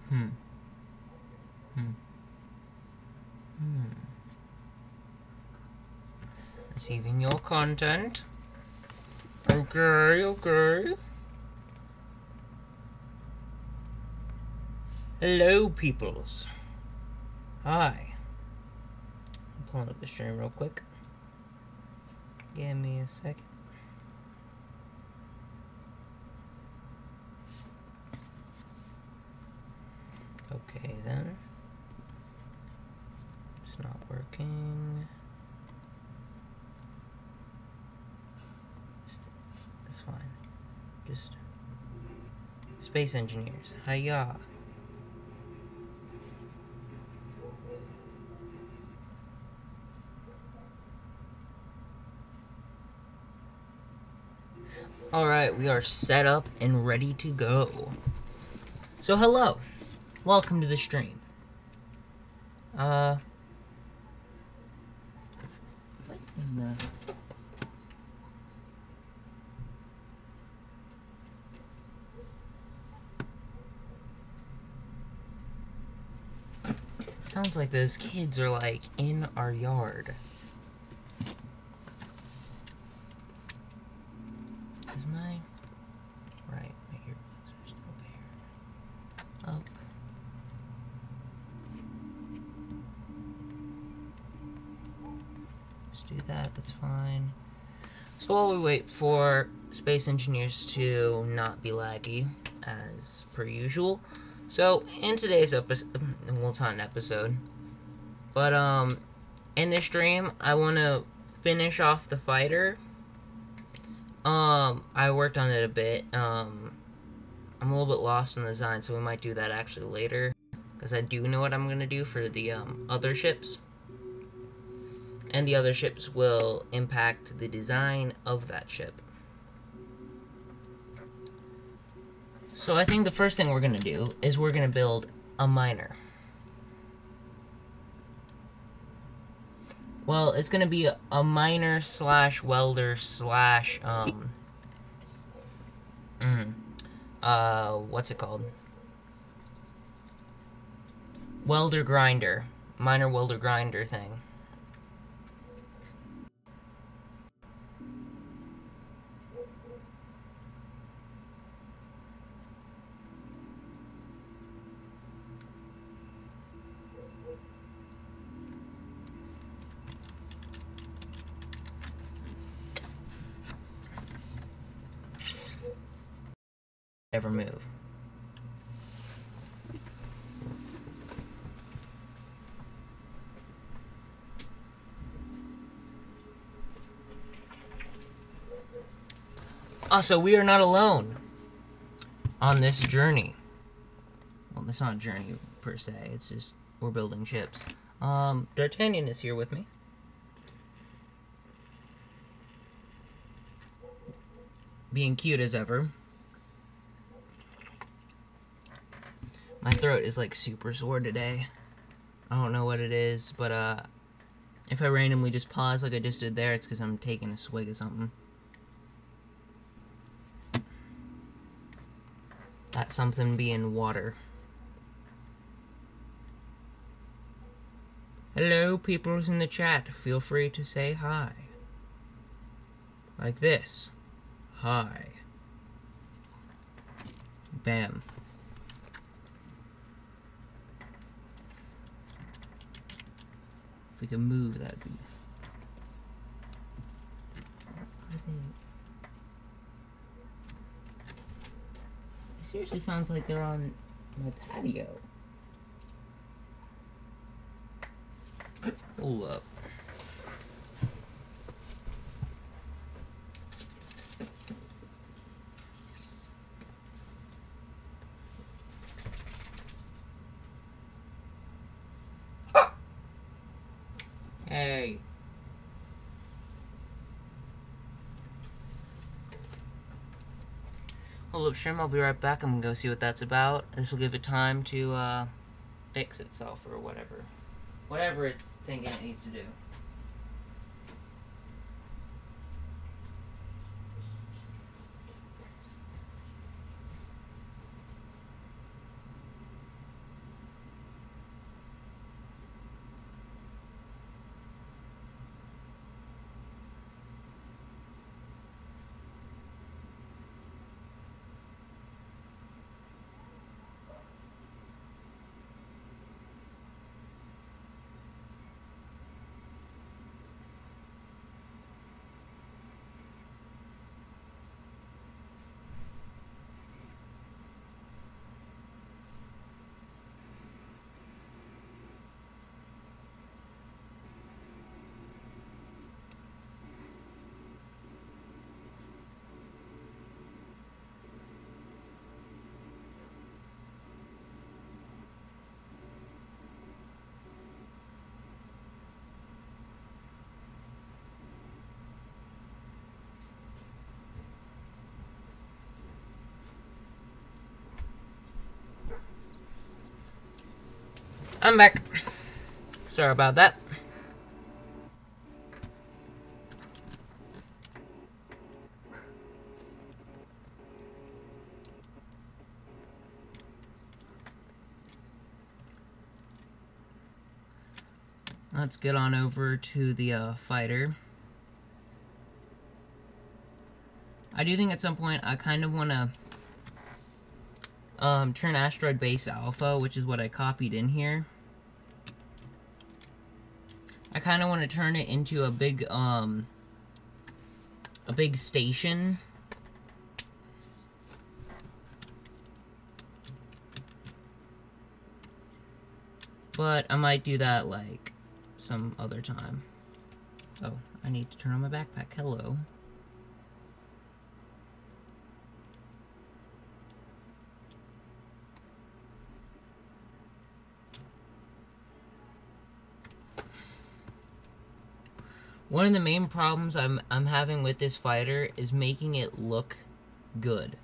Hmm. Hmm. Hmm. Receiving your content. Okay, okay. Hello, peoples. Hi. I'm pulling up the stream real quick. Give me a second. Okay, then. It's not working. That's fine. Just space engineers. Hiya. Alright, we are set up and ready to go. So, hello. Welcome to the stream. What in the... Sounds like those kids are, like, in our yard. Is my... Right, my earbuds are still there. Oh. Just do that, that's fine. So while we wait for space engineers to not be laggy, as per usual. So, in today's episode, well, it's not an episode, but, in this stream, I want to finish off the fighter. I worked on it a bit. I'm a little bit lost in the design, so we might do that actually later, because I do know what I'm going to do for the, other ships. And the other ships will impact the design of that ship. So I think the first thing we're going to do is we're going to build a miner. Well, it's going to be a miner slash welder slash, what's it called? Welder grinder. Miner welder grinder thing. Ever move. Also, we are not alone on this journey. Well, it's not a journey per se, it's just we're building ships. D'Artagnan is here with me. Being cute as ever. My throat is like super sore today. I don't know what it is, but if I randomly just pause like I just did there, it's because I'm taking a swig of something. That something being water. Hello, peoples in the chat. Feel free to say hi. Like this. Hi. Bam. If we can move, that'd be... It seriously sounds like they're on my patio. Hold up. Hey. Hold up, stream. I'll be right back. I'm gonna go see what that's about. This will give it time to fix itself or whatever. Whatever it's thinking it needs to do. I'm back. Sorry about that. Let's get on over to the fighter. I do think at some point I kind of want to turn Asteroid Base Alpha, which is what I copied in here. I kind of want to turn it into a big station. But I might do that like some other time. Oh, I need to turn on my backpack. Hello. One of the main problems I'm having with this fighter is making it look good.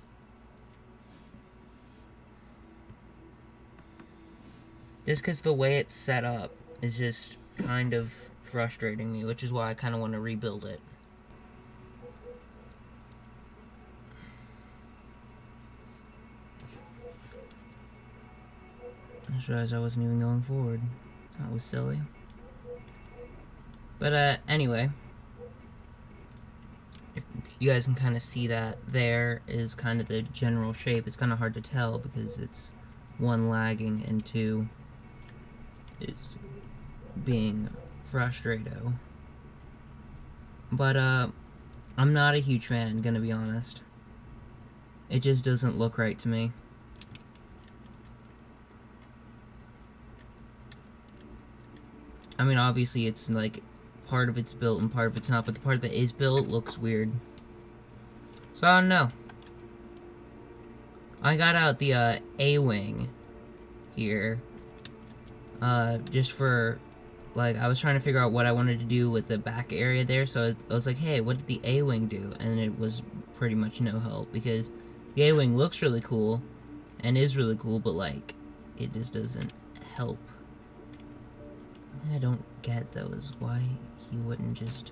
Just because the way it's set up is just kind of frustrating me, which is why I kind of want to rebuild it. I just realized I wasn't even going forward. That was silly. But anyway, if you guys can kind of see that there is kind of the general shape. It's kind of hard to tell because it's one lagging and two it's being frustrato. But I'm not a huge fan, gonna be honest. It just doesn't look right to me. I mean, obviously it's like part of it's built and part of it's not, but the part that is built looks weird. So I don't know. I got out the A-wing here just for, like, I was trying to figure out what I wanted to do with the back area there, so I was like, hey, what did the A-wing do? And it was pretty much no help, because the A-wing looks really cool and is really cool, but like it just doesn't help. I don't get though is why he wouldn't just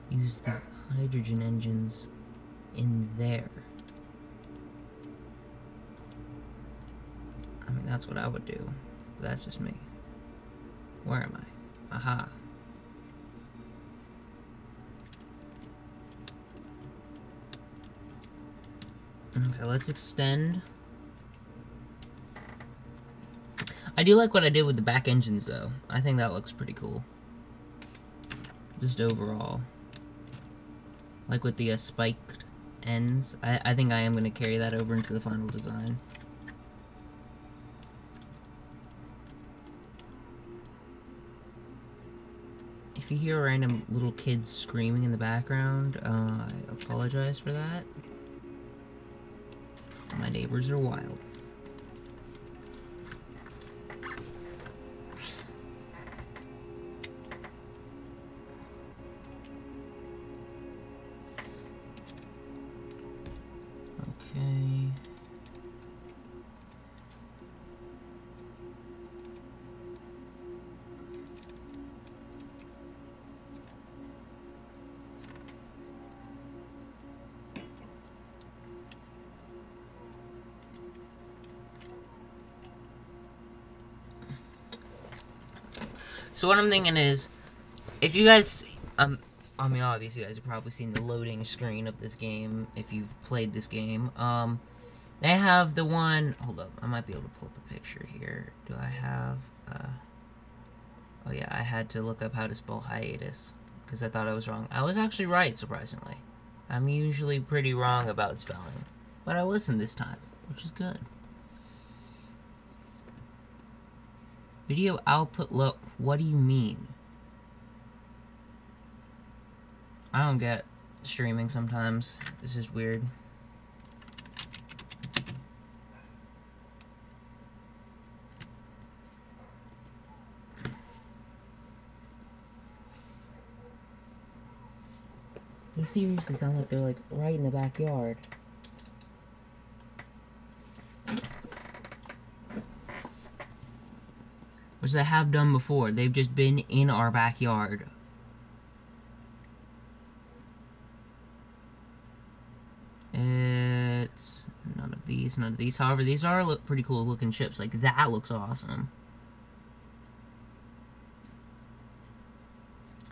use the hydrogen engines in there. I mean, that's what I would do, but that's just me. Where am I? Aha. Okay, let's extend. I do like what I did with the back engines, though. I think that looks pretty cool. Just overall. Like with the spiked ends. I think I am going to carry that over into the final design. If you hear random little kids screaming in the background, I apologize for that. My neighbors are wild. Okay. So what I'm thinking is, if you guys, I mean, obviously you guys have probably seen the loading screen of this game, if you've played this game. They have the one, hold up, I might be able to pull up a picture here. Do I have, oh yeah, I had to look up how to spell hiatus, because I thought I was wrong. I was actually right, surprisingly. I'm usually pretty wrong about spelling, but I wasn't this time, which is good. Video output low. What do you mean? I don't get streaming sometimes. This is weird. They seriously sound like they're like right in the backyard. which they have done before. They've just been in our backyard. It's none of these. However, these are pretty cool looking ships. Like, that looks awesome.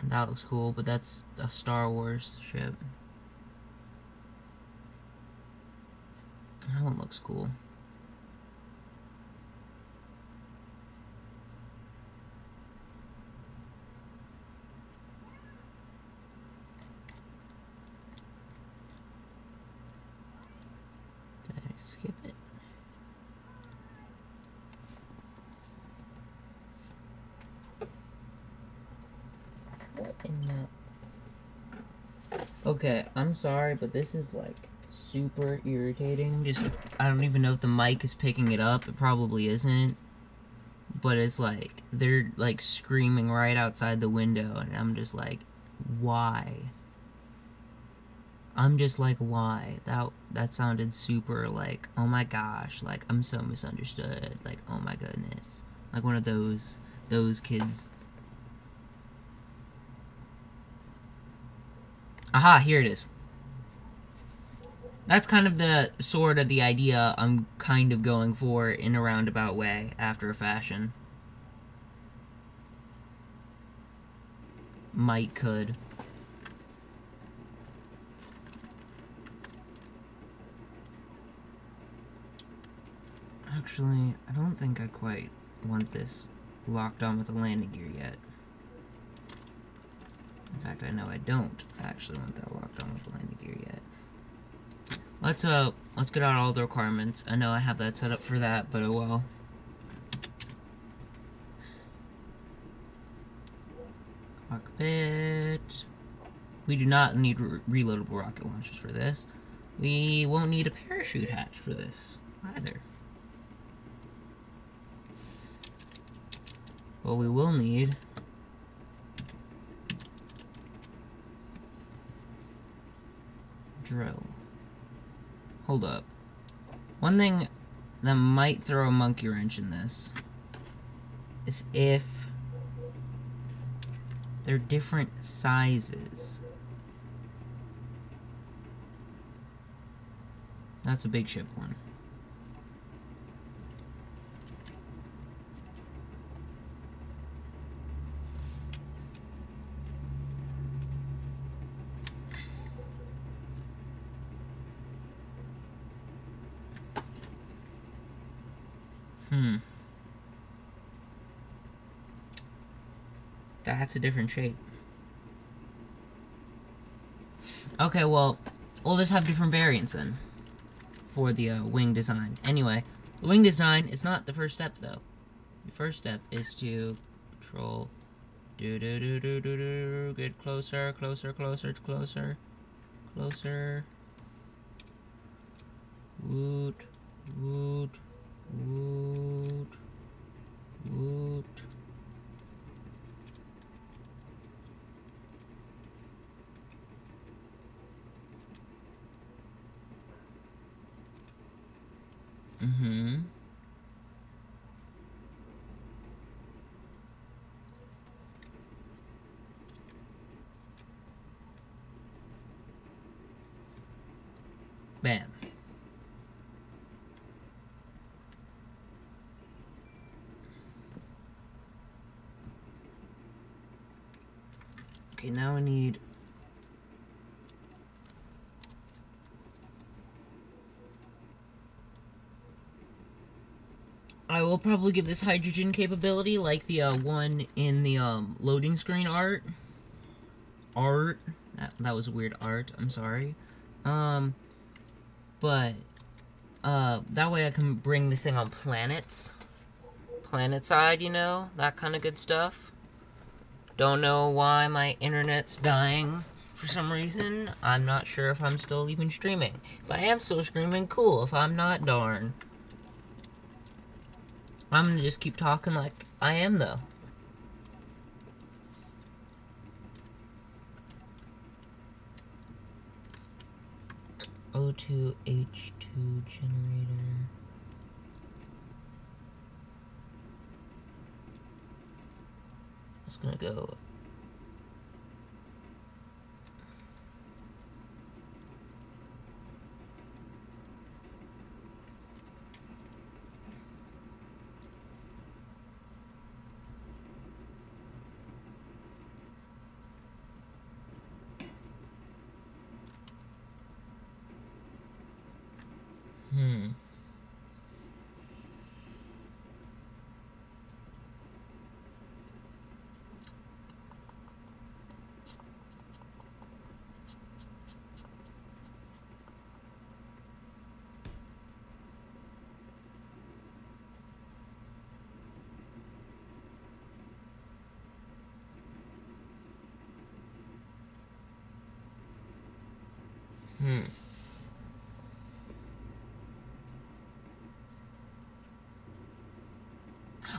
That looks cool, but that's a Star Wars ship. That one looks cool. Did I skip it? What in the... Okay, I'm sorry, but this is, like, super irritating. Just, I don't even know if the mic is picking it up. It probably isn't. But it's like, they're, like, screaming right outside the window, and I'm just like, why? I'm just like, why? That sounded super, like, oh my gosh, like, I'm so misunderstood. Like, oh my goodness. Like one of those kids. Aha, here it is. That's kind of the idea I'm kind of going for in a roundabout way, after a fashion. Might could. Actually, I don't think I quite want this locked on with the landing gear yet. In fact, I know I don't actually want that locked on with the landing gear yet. Let's get out all the requirements. I know I have that set up for that, but oh well. Cockpit. We do not need reloadable rocket launchers for this. We won't need a parachute hatch for this either. But we will need drill. Hold up. One thing that might throw a monkey wrench in this is if they're different sizes. That's a big ship one. That's a different shape. Okay, well, we'll just have different variants then for the wing design. Anyway, the wing design is not the first step, though. The first step is to control... Get closer, closer, closer, closer, closer. Woot, woot, woot, woot. Bam. Okay, now I need... I will probably give this hydrogen capability like the one in the loading screen art. That was weird art, I'm sorry. But that way I can bring this thing on planets. Planet side, you know, that kind of good stuff. Don't know why my internet's dying for some reason. I'm not sure if I'm still even streaming. If I am still streaming, cool. If I'm not, darn. I'm gonna just keep talking like I am, though. O2 H2 generator. It's gonna go.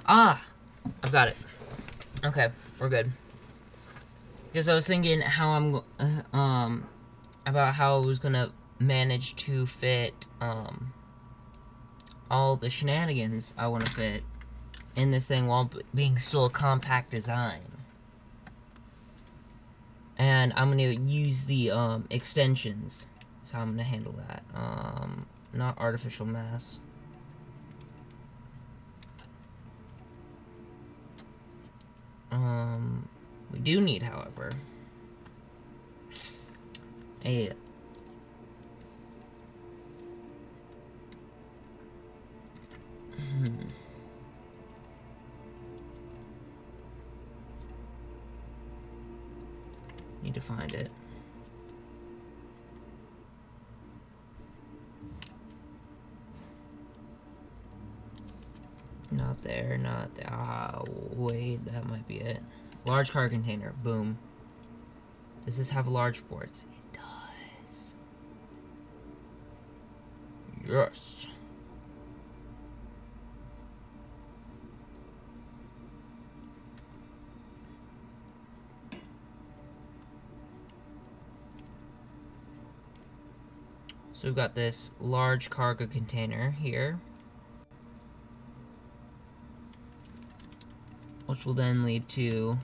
Ah! I've got it. Okay, we're good. Because I was thinking how about how I was gonna manage to fit, all the shenanigans I want to fit in this thing while being still a compact design. And I'm gonna use the, extensions. That's how I'm gonna handle that. Not artificial mass. We do need, however, a need to find it. Not there, not there. Ah, wait, that might be it. Large car container, boom. Does this have large ports? It does. Yes. So we've got this large cargo container here, which will then lead to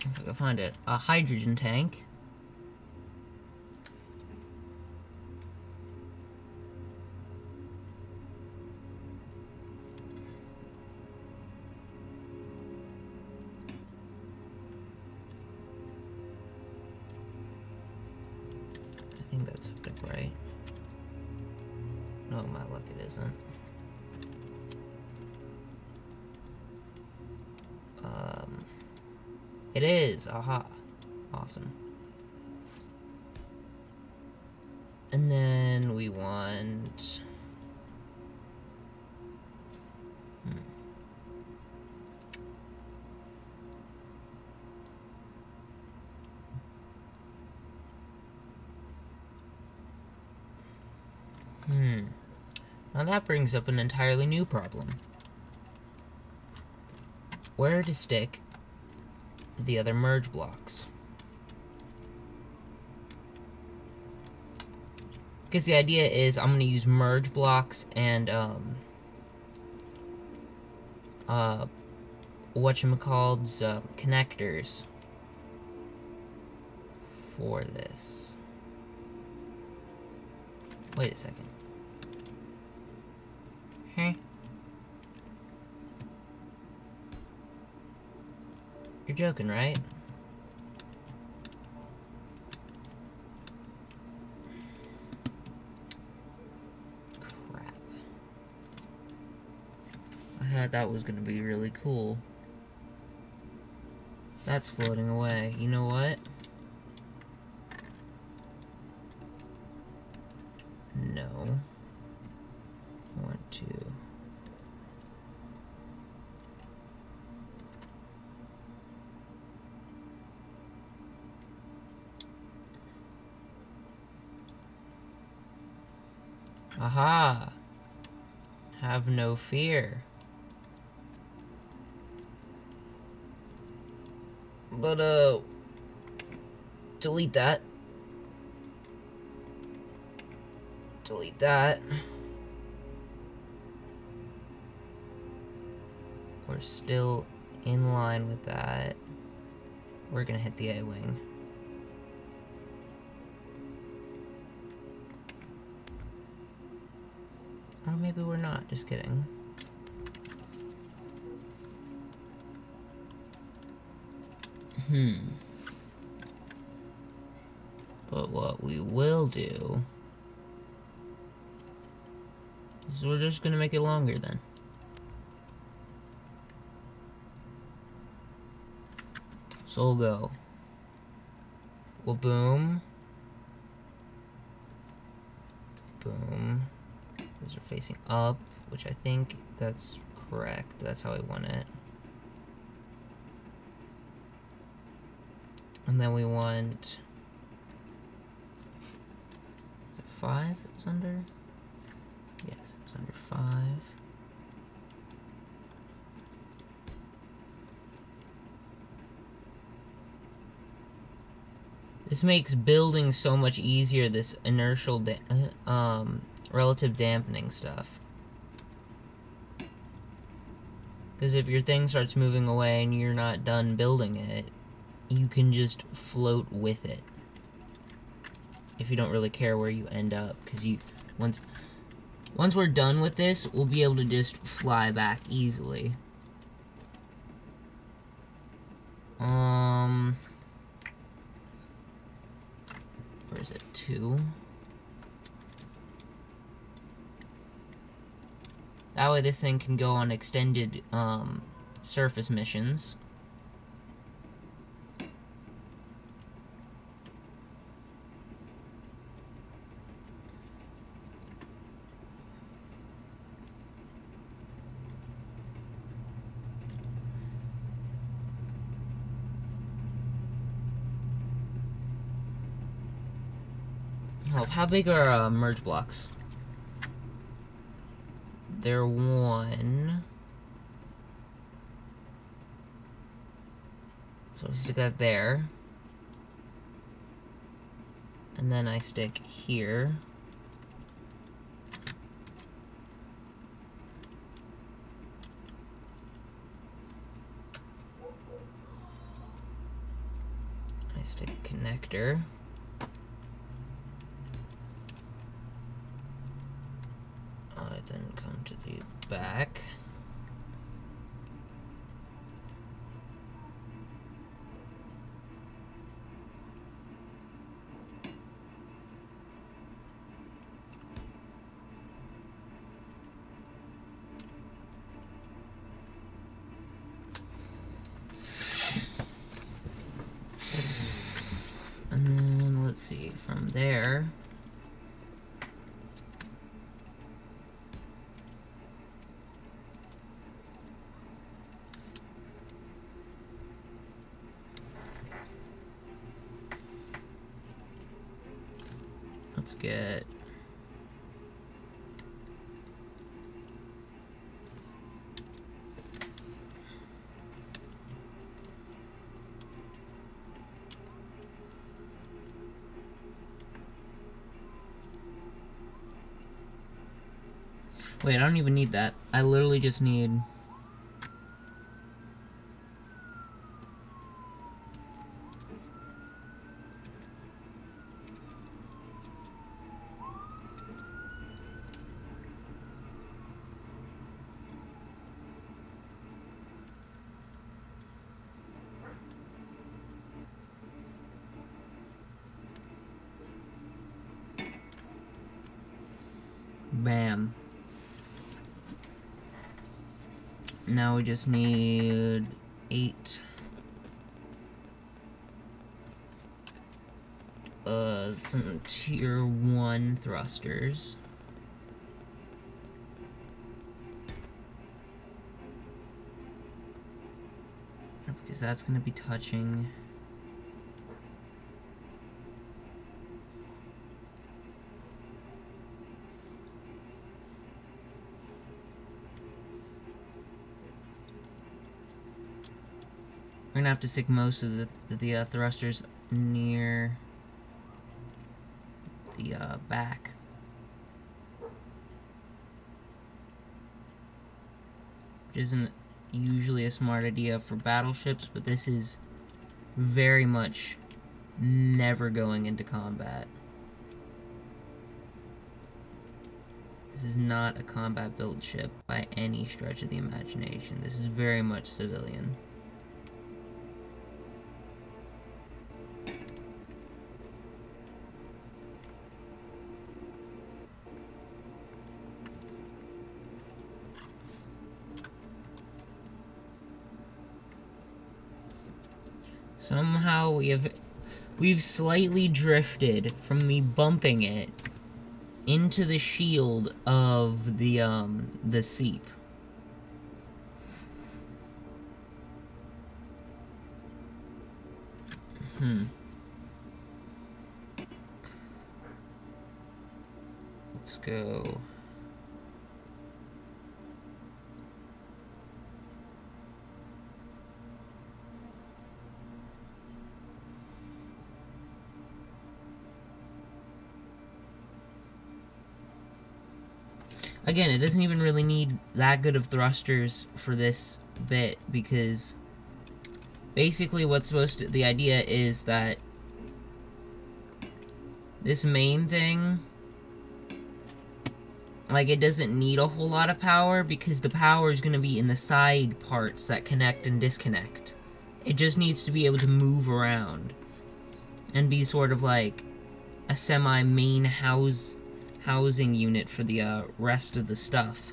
if I can find it, a hydrogen tank. I think that's hooked up right. No, my luck, it isn't. It is. Aha. Awesome. And then we want... Now that brings up an entirely new problem. Where to stick the other merge blocks? Because the idea is I'm going to use merge blocks and, whatchamacalleds, connectors for this. Wait a second. Hey. You're joking, right? Crap. I thought that was gonna be really cool. That's floating away. You know what? No. I want to... Aha! Have no fear. But, delete that. delete that. We're still in line with that. We're gonna hit the A-wing. Oh, maybe we're not. Just kidding. But what we will do is we're just gonna make it longer then. So we'll go. Well, boom. Boom. Those are facing up, which I think that's correct. That's how I want it. And then we want... 5 it was under? Yes, it was under 5. This makes building so much easier, this inertial relative dampening stuff. Because if your thing starts moving away and you're not done building it, you can just float with it. If you don't really care where you end up, because once we're done with this, we'll be able to just fly back easily. Where is it? 2. That way this thing can go on extended surface missions. How big are merge blocks? They're 1. So we stick that there. And then I stick here. I stick a connector. Then come to the back. And then let's see, from there let's get wait, I don't even need that. I literally just need bam. Now we just need 8 some tier 1 thrusters. Because that's going to be touching we're gonna have to stick most of the thrusters near the back. isn't usually a smart idea for battleships, but this is very much never going into combat. This is not a combat-built ship by any stretch of the imagination. This is very much civilian. Somehow we've slightly drifted from me bumping it into the shield of the seep. Let's go. Again, it doesn't even really need that good of thrusters for this bit, because basically the idea is that this main thing, like, it doesn't need a whole lot of power, because the power is going to be in the side parts that connect and disconnect. It just needs to be able to move around and be sort of like a semi-main housing unit for the rest of the stuff.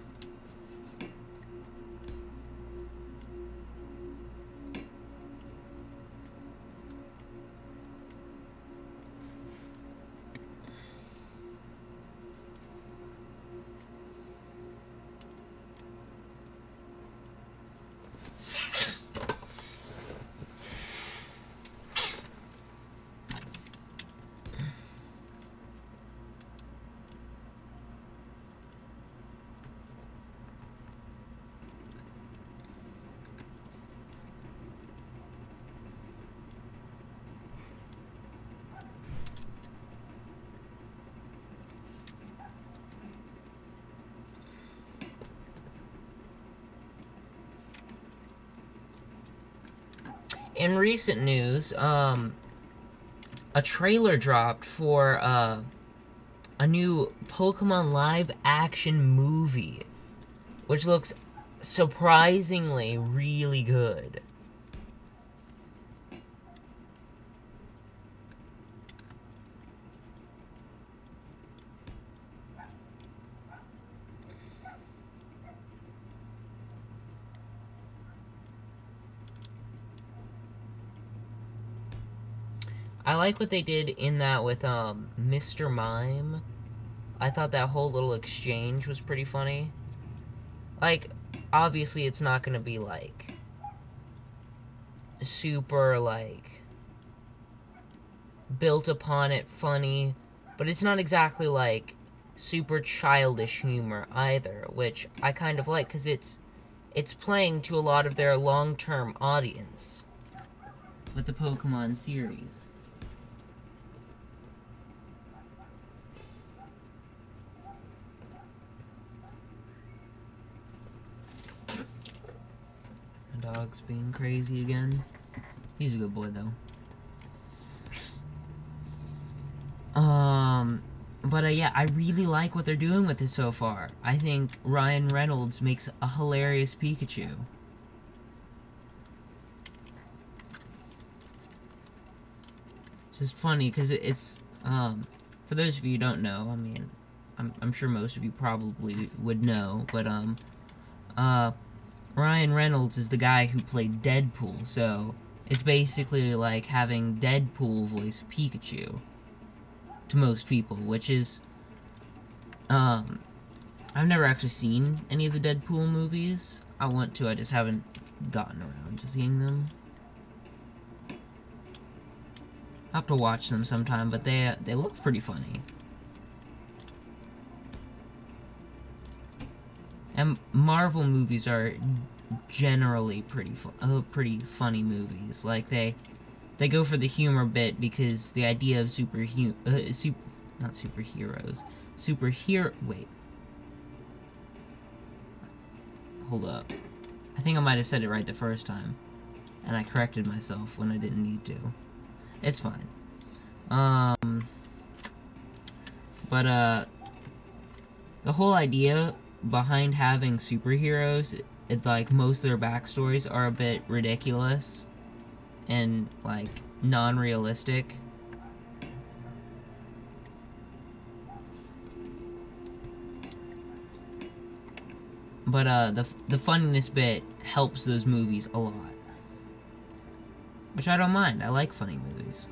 In recent news, a trailer dropped for a new Pokemon live-action movie, which looks surprisingly really good. I like what they did in that with Mr. Mime. I thought that whole little exchange was pretty funny. Like, obviously it's not gonna be like super like built upon it funny, but it's not exactly like super childish humor either, which I kind of like, because it's playing to a lot of their long-term audience with the Pokemon series. My dog's being crazy again. He's a good boy, though. But yeah, I really like what they're doing with it so far. I think Ryan Reynolds makes a hilarious Pikachu. It's just funny, because it's, for those of you who don't know, I mean, I'm sure most of you probably would know, but, Ryan Reynolds is the guy who played Deadpool, so it's basically like having Deadpool voice Pikachu to most people, which is, I've never actually seen any of the Deadpool movies. I want to, I just haven't gotten around to seeing them. I'll have to watch them sometime, but they look pretty funny. And Marvel movies are generally pretty funny movies. Like, they go for the humor bit, because the idea of wait. Hold up. I think I might have said it right the first time, and I corrected myself when I didn't need to. It's fine. But the whole idea behind having superheroes, it's like most of their backstories are a bit ridiculous and like non-realistic. But the funniness bit helps those movies a lot, which I don't mind. I like funny movies.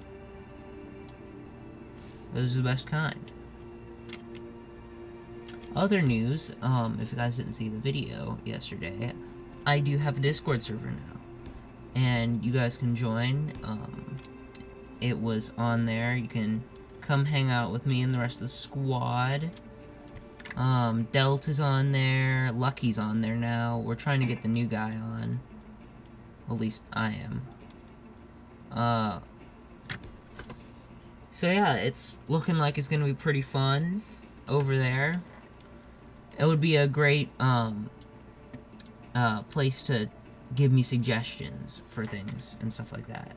Those are the best kind. Other news, if you guys didn't see the video yesterday, I do have a Discord server now, and you guys can join. It was on there. You can come hang out with me and the rest of the squad. Delta's on there, Lucky's on there now. We're trying to get the new guy on. At least I am. So yeah, it's looking like it's gonna be pretty fun over there. It would be a great, place to give me suggestions for things and stuff like that.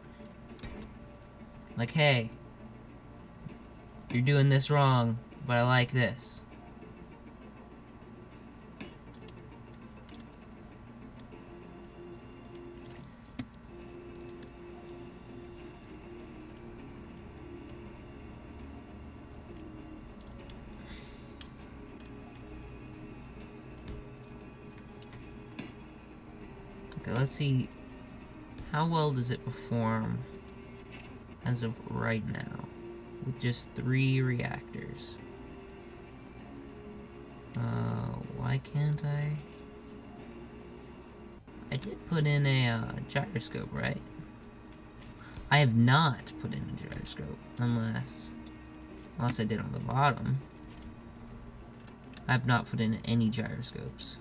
Like, hey, you're doing this wrong, but I like this. Okay, let's see. How well does it perform as of right now with just 3 reactors? Why can't I? I did put in a gyroscope, right? I have not put in a gyroscope, unless I did on the bottom. I have not put in any gyroscopes.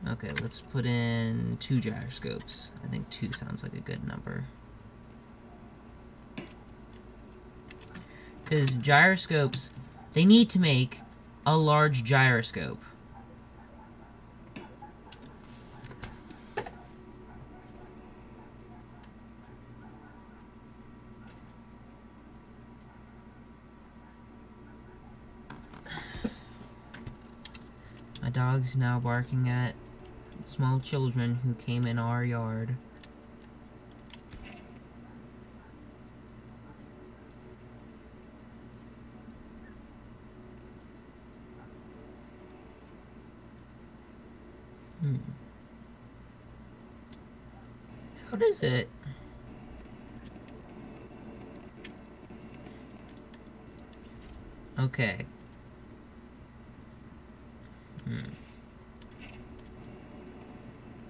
Okay, let's put in 2 gyroscopes. I think 2 sounds like a good number. Because gyroscopes, they need to make a large gyroscope. My dog's now barking at small children who came in our yard. How does it? Okay.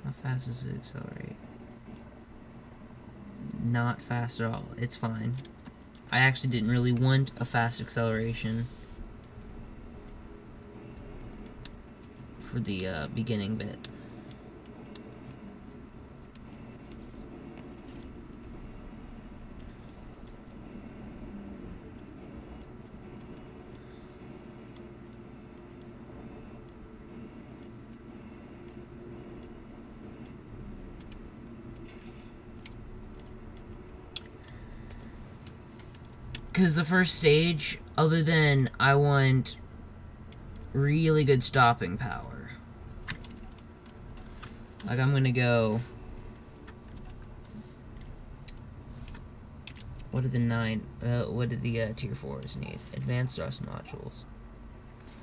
How fast does it accelerate? Not fast at all. It's fine. I actually didn't really want a fast acceleration for the beginning bit. Because the first stage, other than I want really good stopping power. Like, I'm gonna go... What do the tier 4s need? Advanced thrust modules.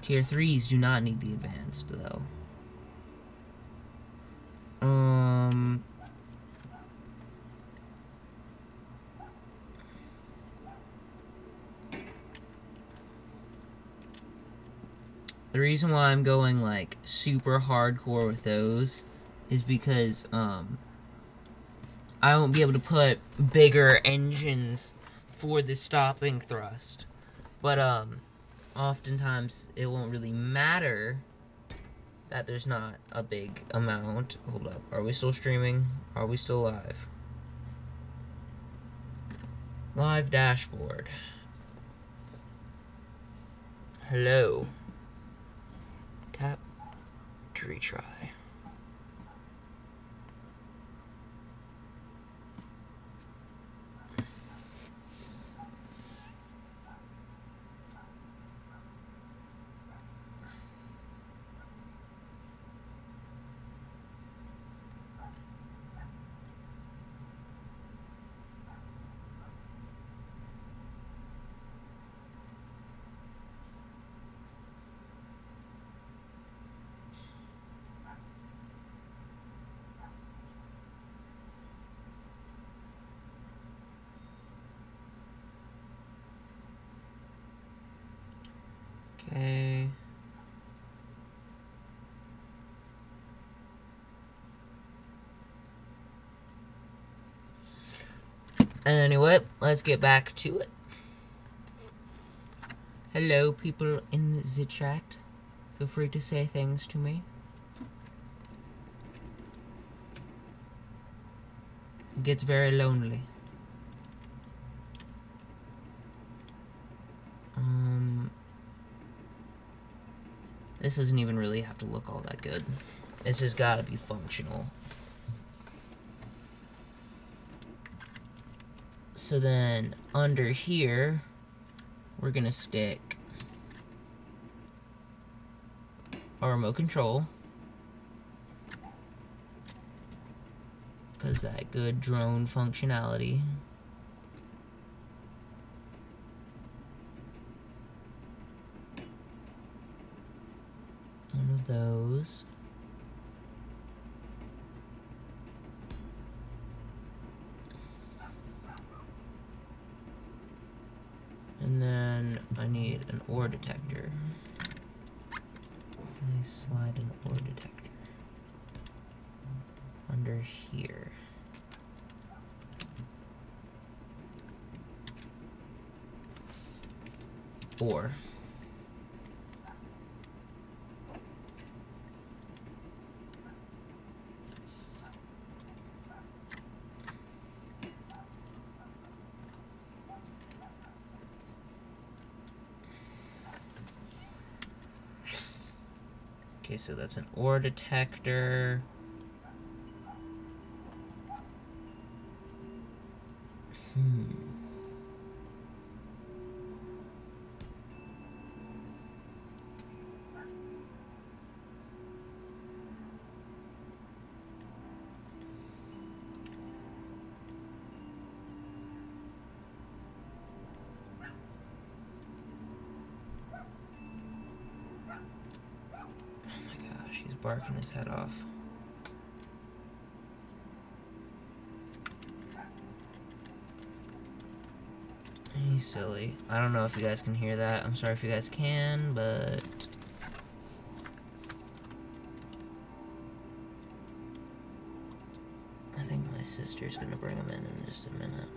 Tier 3s do not need the advanced, though. The reason why I'm going, like, super hardcore with those is because, I won't be able to put bigger engines for the stopping thrust. But, oftentimes it won't really matter that there's not a big amount. Hold up. Are we still streaming? Are we still live? Live dashboard. Hello. Tap retry. Okay. Anyway, let's get back to it. Hello, people in the chat. Feel free to say things to me. It gets very lonely. This doesn't even really have to look all that good. It's just gotta be functional. So then, under here, we're gonna stick our remote control. Because that good drone functionality. One of those. And then I need an ore detector. I slide an ore detector under here. Ore. Okay, so that's an ore detector. He's barking his head off. He's silly. I don't know if you guys can hear that. I'm sorry if you guys can, but I think my sister's gonna bring him in just a minute.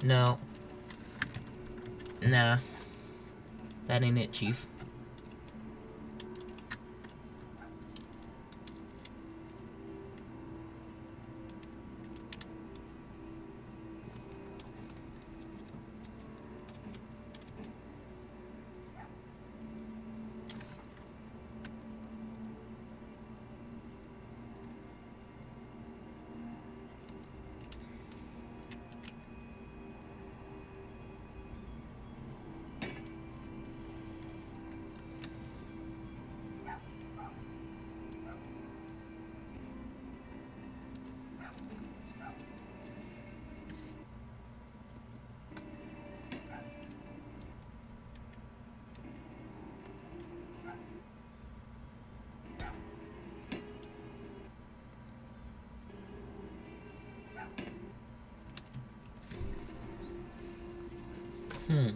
No. Nah. That ain't it, Chief. Now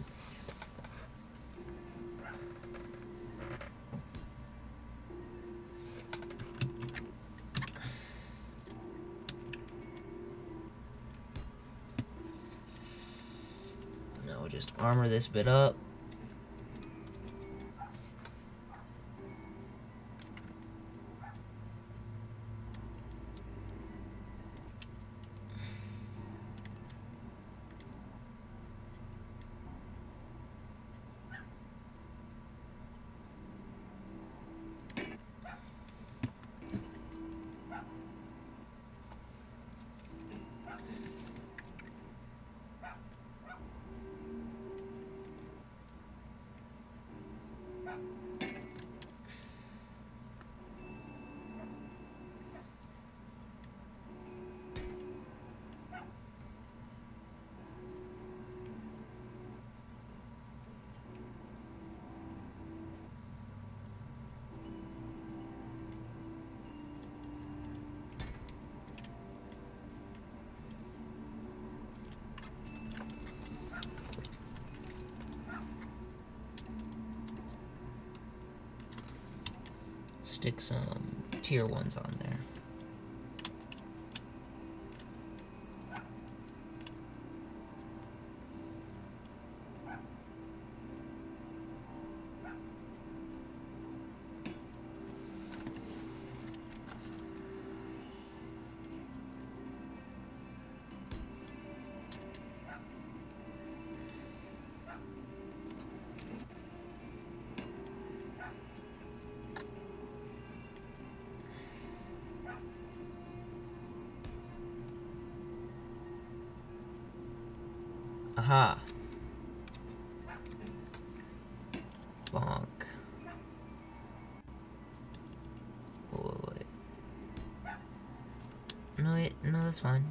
we'll just armor this bit up. Stick some tier 1s on there. Aha. Bonk. Oh, wait. No, that's fine.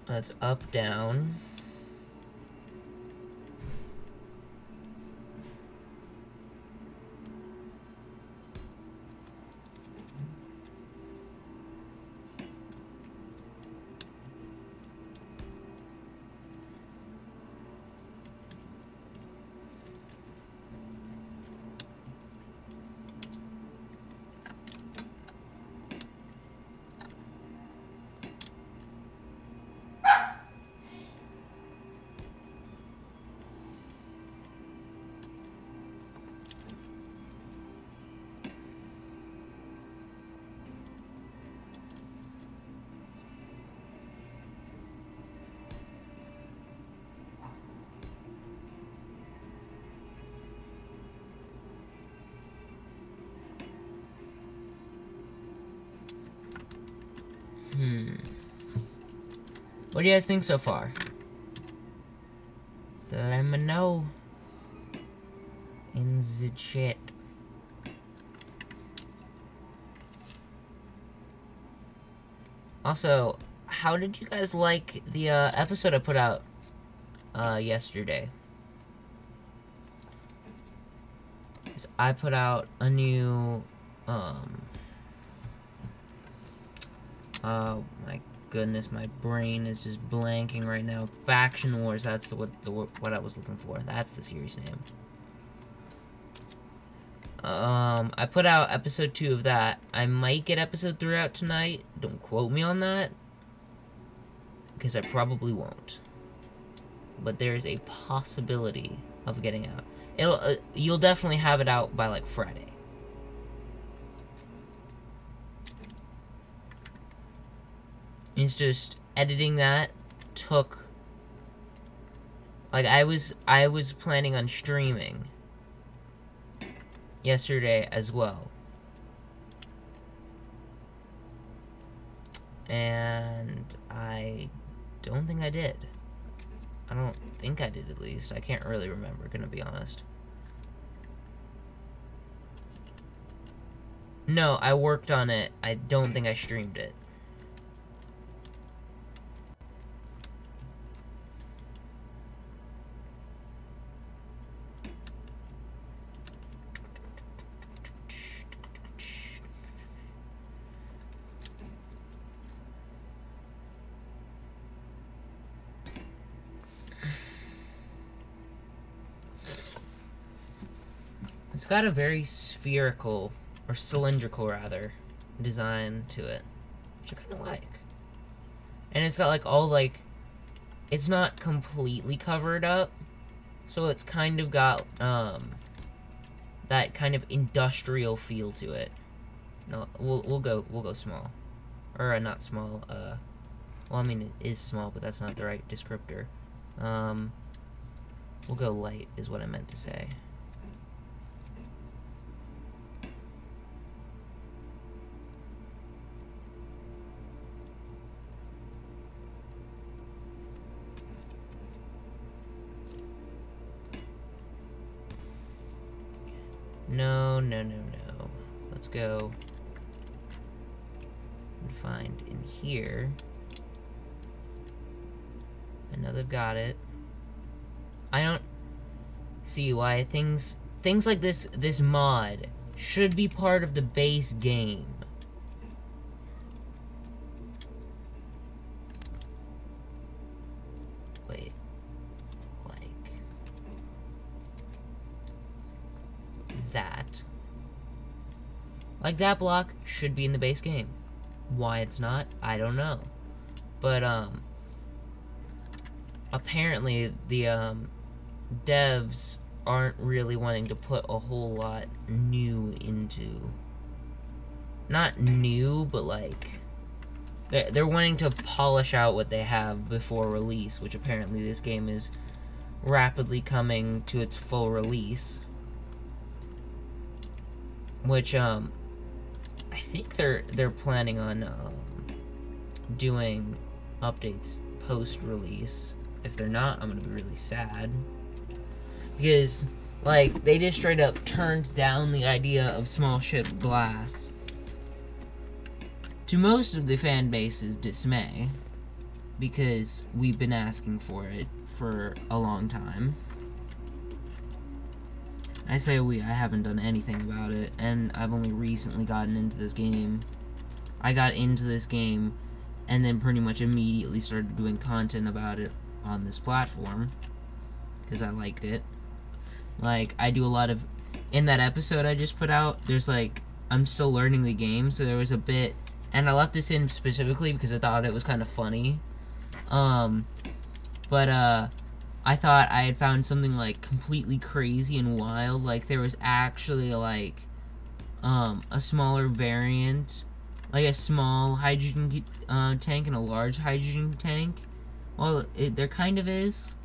That's up, down. What do you guys think so far? Let me know in the chat. Also, how did you guys like the episode I put out yesterday? 'Cause I put out a new oh my goodness, my brain is just blanking right now. Faction Wars, that's what I was looking for. That's the series name. I put out episode 2 of that. I might get episode 3 out tonight. Don't quote me on that, because I probably won't. But there's a possibility of getting out. You'll definitely have it out by like Friday. It's just editing that took, like, I was planning on streaming yesterday as well, and I don't think I did. I don't think I did, at least. I can't really remember, gonna be honest. No, I worked on it. I don't think I streamed it. It's got a very spherical, or cylindrical rather, design to it, which I kind of like. And it's got like all like, it's not completely covered up, so it's kind of got that kind of industrial feel to it. No, we'll go small, or not small. Well, I mean it is small, but that's not the right descriptor. We'll go light is what I meant to say. No. Let's go and find in here. I know they've got it. I don't see why things like this mod should be part of the base game. Wait. Like that. Like that block should be in the base game. Why it's not, I don't know. But apparently the devs aren't really wanting to put a whole lot new into. Not new, but like they're wanting to polish out what they have before release, which apparently this game is rapidly coming to its full release. Which I think they're planning on doing updates post-release. If they're not, I'm gonna be really sad, because like they just straight up turned down the idea of small ship glass, to most of the fan base's dismay, because we've been asking for it for a long time. I say we, I haven't done anything about it, and I've only recently gotten into this game. I got into this game and then pretty much immediately started doing content about it on this platform, because I liked it. Like, I do a lot of, in that episode I just put out, there's like, I'm still learning the game, so there was a bit, and I left this in specifically because I thought it was kind of funny. I thought I had found something like completely crazy and wild. Like there was actually like a smaller variant, like a small hydrogen tank and a large hydrogen tank. Well, there kind of is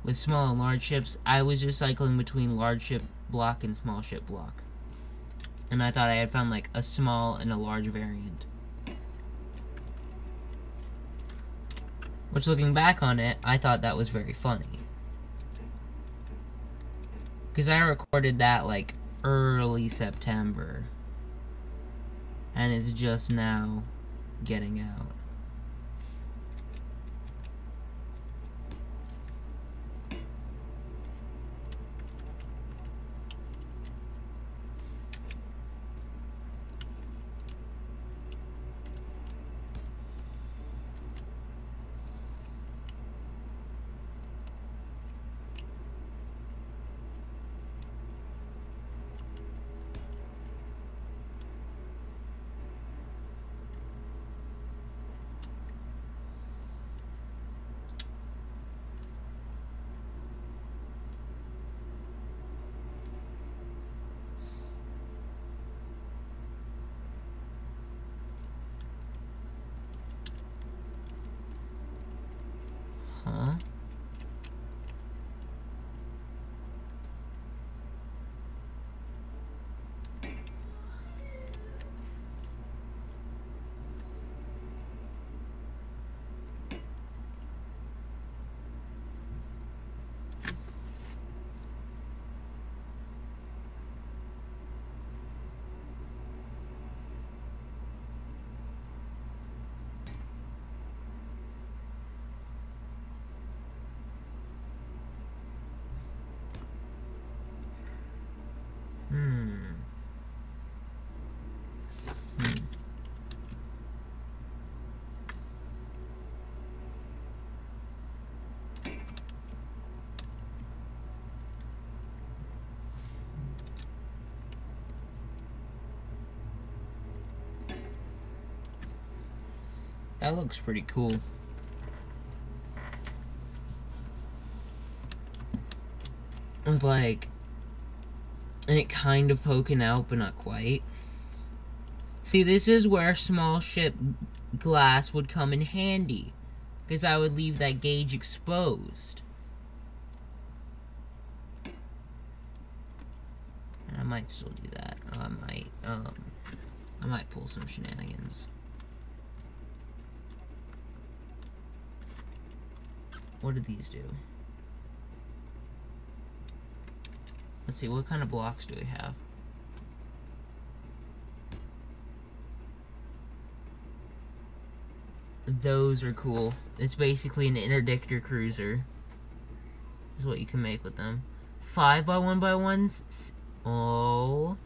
with small and large ships. I was just cycling between large ship block and small ship block, and I thought I had found like a small and a large variant. Which, looking back on it, I thought that was very funny. Because I recorded that like early September, and it's just now getting out. That looks pretty cool. With like it kind of poking out, but not quite. See, this is where small ship glass would come in handy, because I would leave that gauge exposed. And I might still do that. I might pull some shenanigans. What do these do? Let's see, what kind of blocks do we have? Those are cool. It's basically an interdictor cruiser. Is what you can make with them. 5x1x1s. Oh.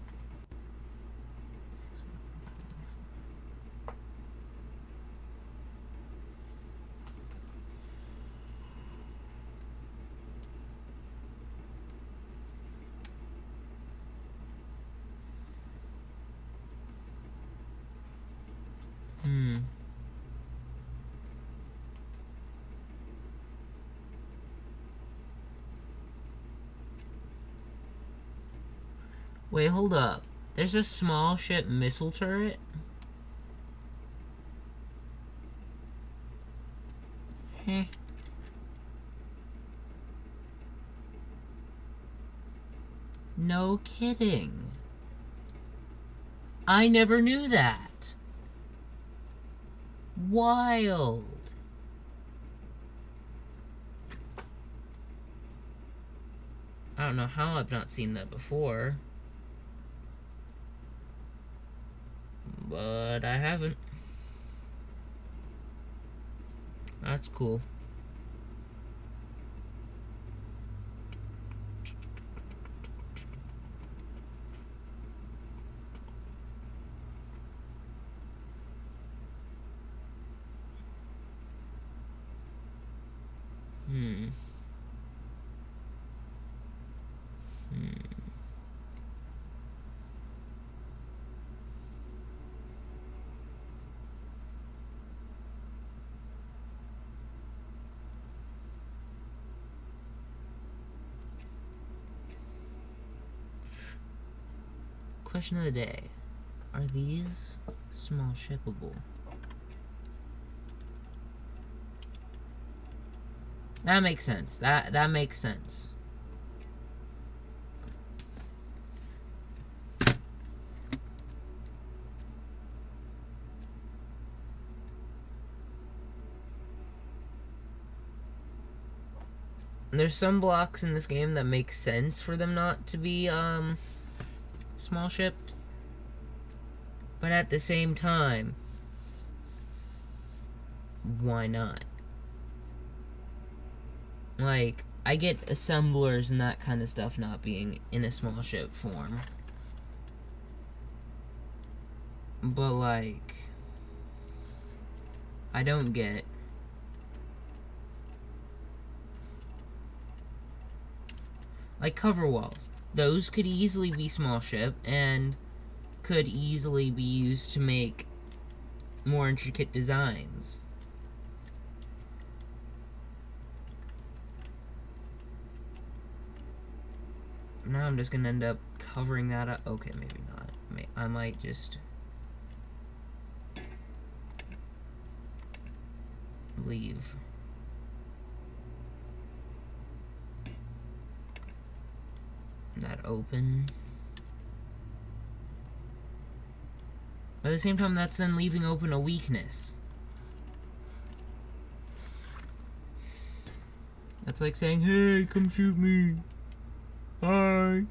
Wait, hold up. There's a small ship missile turret? Heh. No kidding. I never knew that. Wild. I don't know how I've not seen that before. But I haven't. That's cool. Question of the day. Are these small shippable? That makes sense. That makes sense. There's some blocks in this game that make sense for them not to be small shipped, but at the same time, why not? Like, I get assemblers and that kind of stuff not being in a small ship form, but like, I don't get like cover walls. Those could easily be small ship and could easily be used to make more intricate designs. Now I'm just gonna end up covering that up. Okay, maybe not. I might just leave. That open. But at the same time, that's then leaving open a weakness. That's like saying, hey, come shoot me. Hi.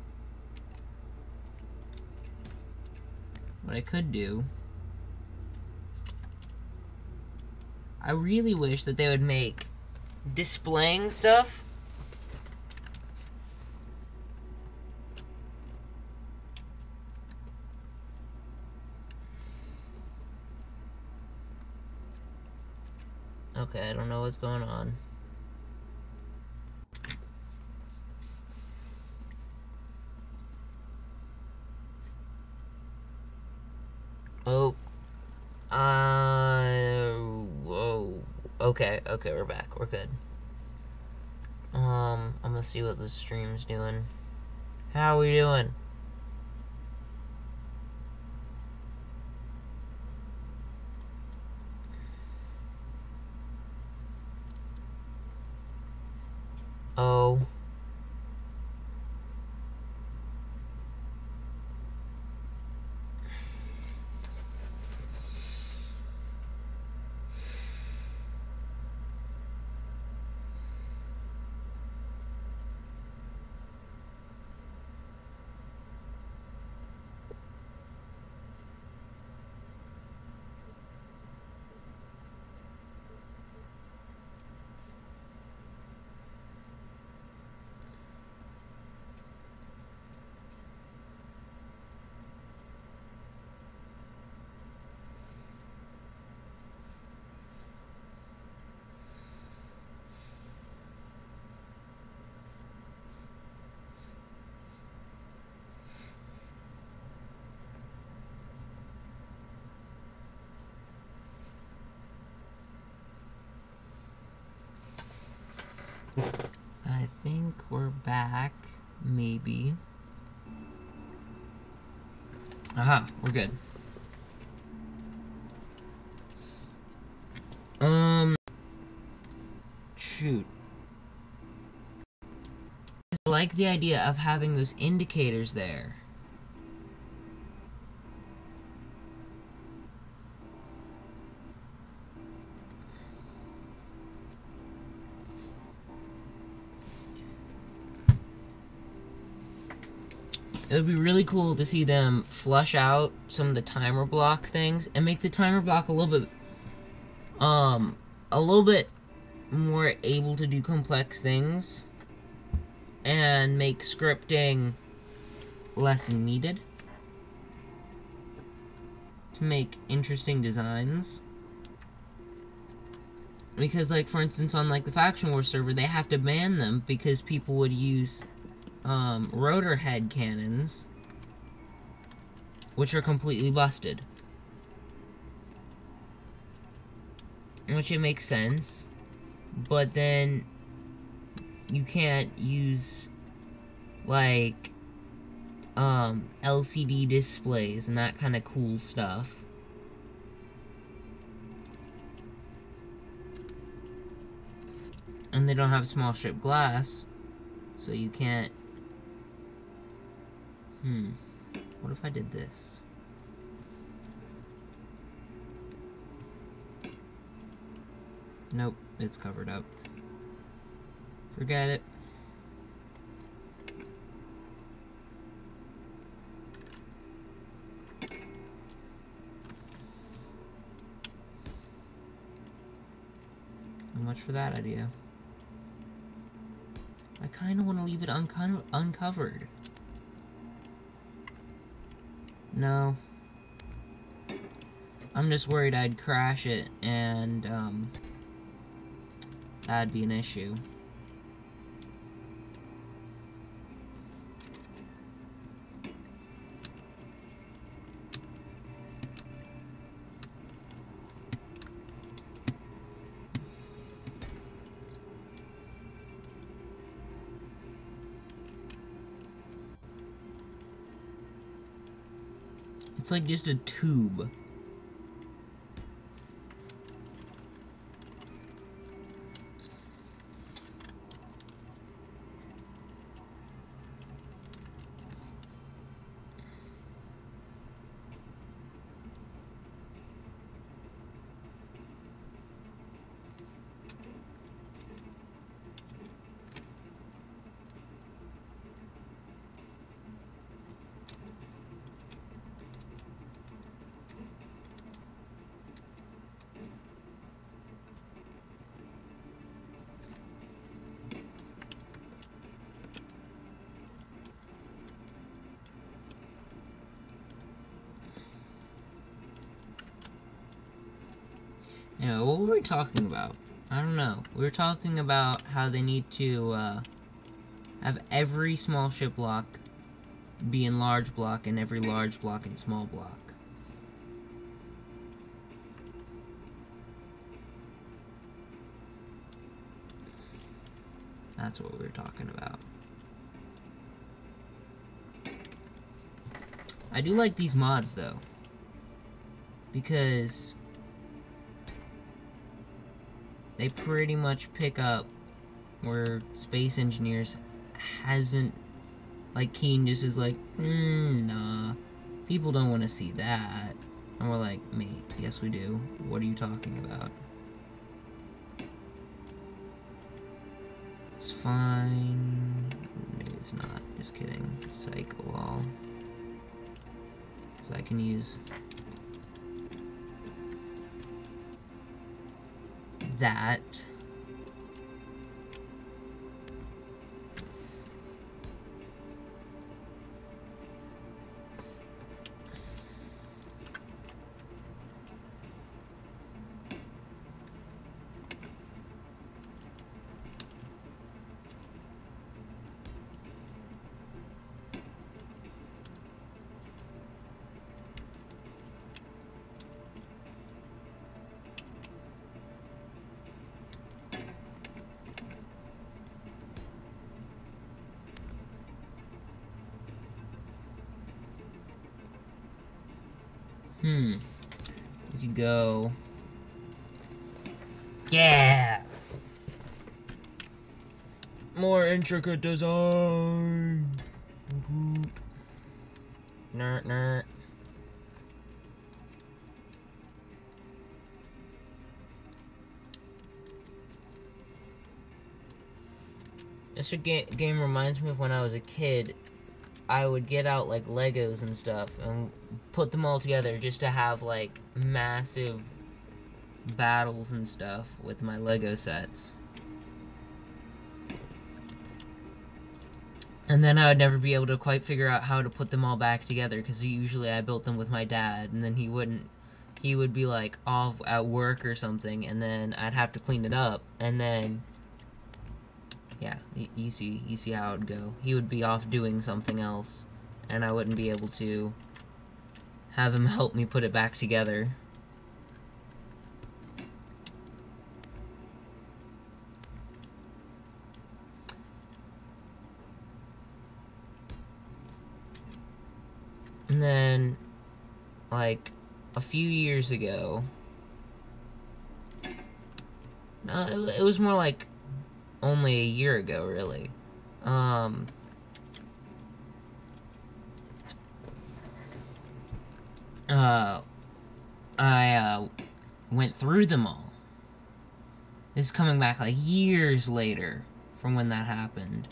What I could do, I really wish that they would make displaying stuff okay, I don't know what's going on. Oh, okay, we're back. We're good. I'm gonna see what the stream's doing. How are we doing? Oh. I think we're back, maybe. Aha, we're good. Shoot. I like the idea of having those indicators there. It would be really cool to see them flush out some of the timer block things and make the timer block a little bit more able to do complex things and make scripting less needed to make interesting designs. Because, like, for instance, on, like, the Faction Wars server, they have to ban them because people would use rotor head cannons, which are completely busted. Which it makes sense, but then you can't use, like, LCD displays and that kind of cool stuff. And they don't have small strip glass, so you can't... What if I did this? Nope, it's covered up. Forget it. How much for that idea? I kind of want to leave it uncovered. No. I'm just worried I'd crash it, and, that'd be an issue. It's like just a tube. Anyway, what were we talking about? I don't know. We were talking about how they need to have every small ship block be in large block and every large block in small block. That's what we were talking about. I do like these mods, though. Because they pretty much pick up where Space Engineers hasn't... Like, Keen just is like, nah. People don't want to see that. And we're like, mate, yes we do. What are you talking about? It's fine. Maybe it's not. Just kidding. Cycle all. Because I can use that. We could go... Yeah! More intricate design! Nerd, nerd. This game reminds me of when I was a kid. I would get out like Legos and stuff and put them all together just to have like massive battles and stuff with my Lego sets. And then I would never be able to quite figure out how to put them all back together because usually I built them with my dad and then he would be like off at work or something and then I'd have to clean it up and then yeah, you see how it would go. He would be off doing something else, and I wouldn't be able to have him help me put it back together. And then, like, a few years ago, it was more like only a year ago, really. I went through them all. This is coming back like years later from when that happened,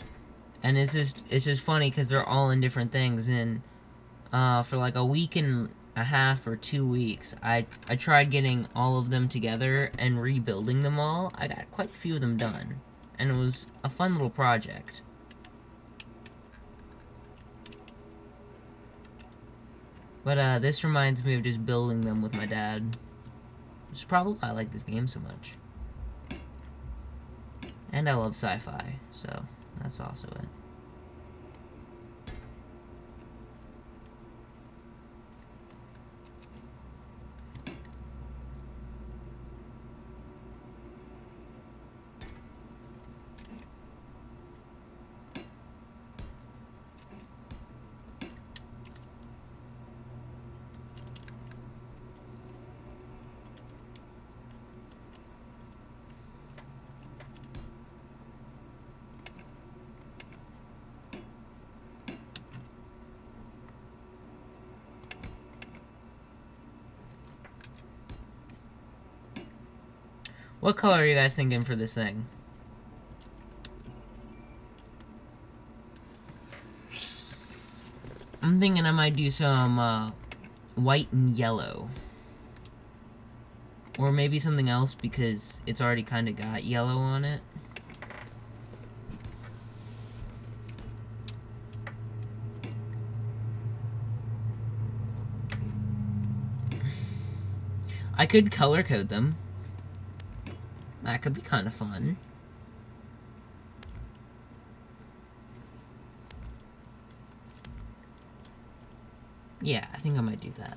and it's just funny because they're all in different things. And for like a week and a half or 2 weeks, I tried getting all of them together and rebuilding them all. I got quite a few of them done. And it was a fun little project. But this reminds me of just building them with my dad. Which is probably why I like this game so much. And I love sci-fi, so that's also it. What color are you guys thinking for this thing? I'm thinking I might do some white and yellow. Or maybe something else because it's already kind of got yellow on it. I could color code them. That could be kind of fun. Yeah, I think I might do that.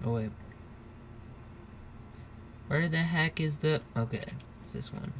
Oh wait. Where the heck is the... Okay, it's this one.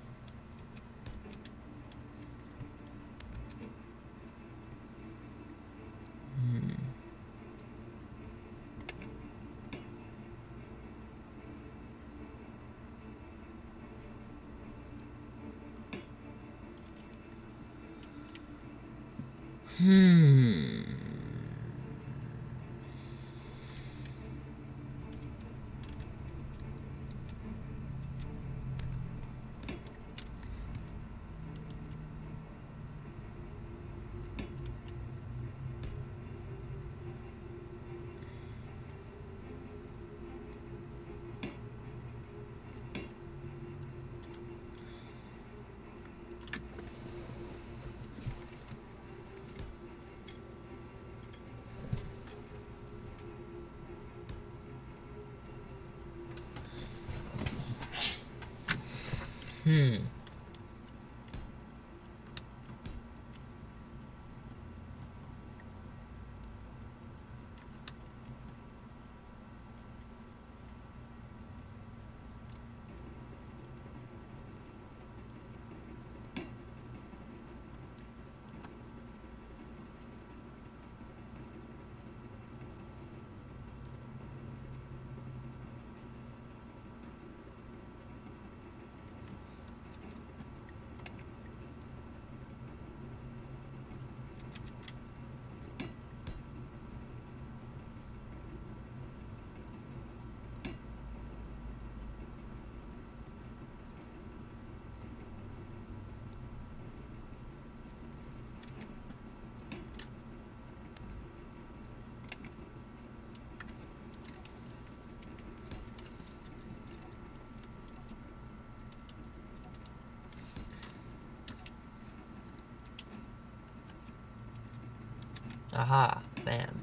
Aha, bam.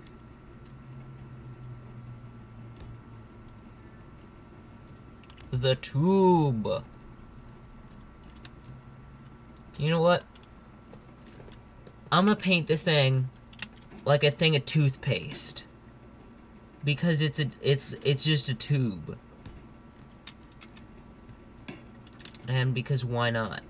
The tube. You know what? I'm gonna paint this thing like a thing of toothpaste. Because it's just a tube. And because why not?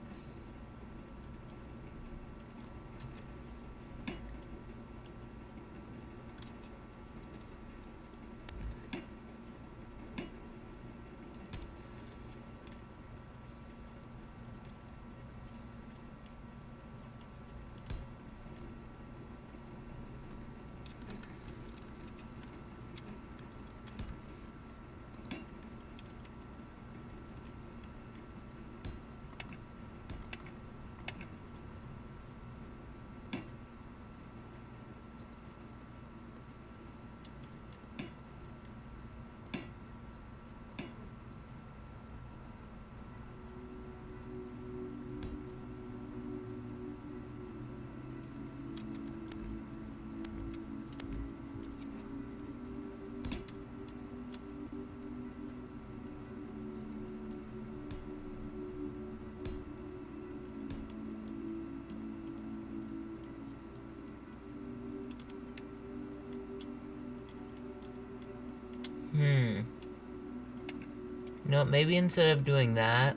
No, maybe instead of doing that,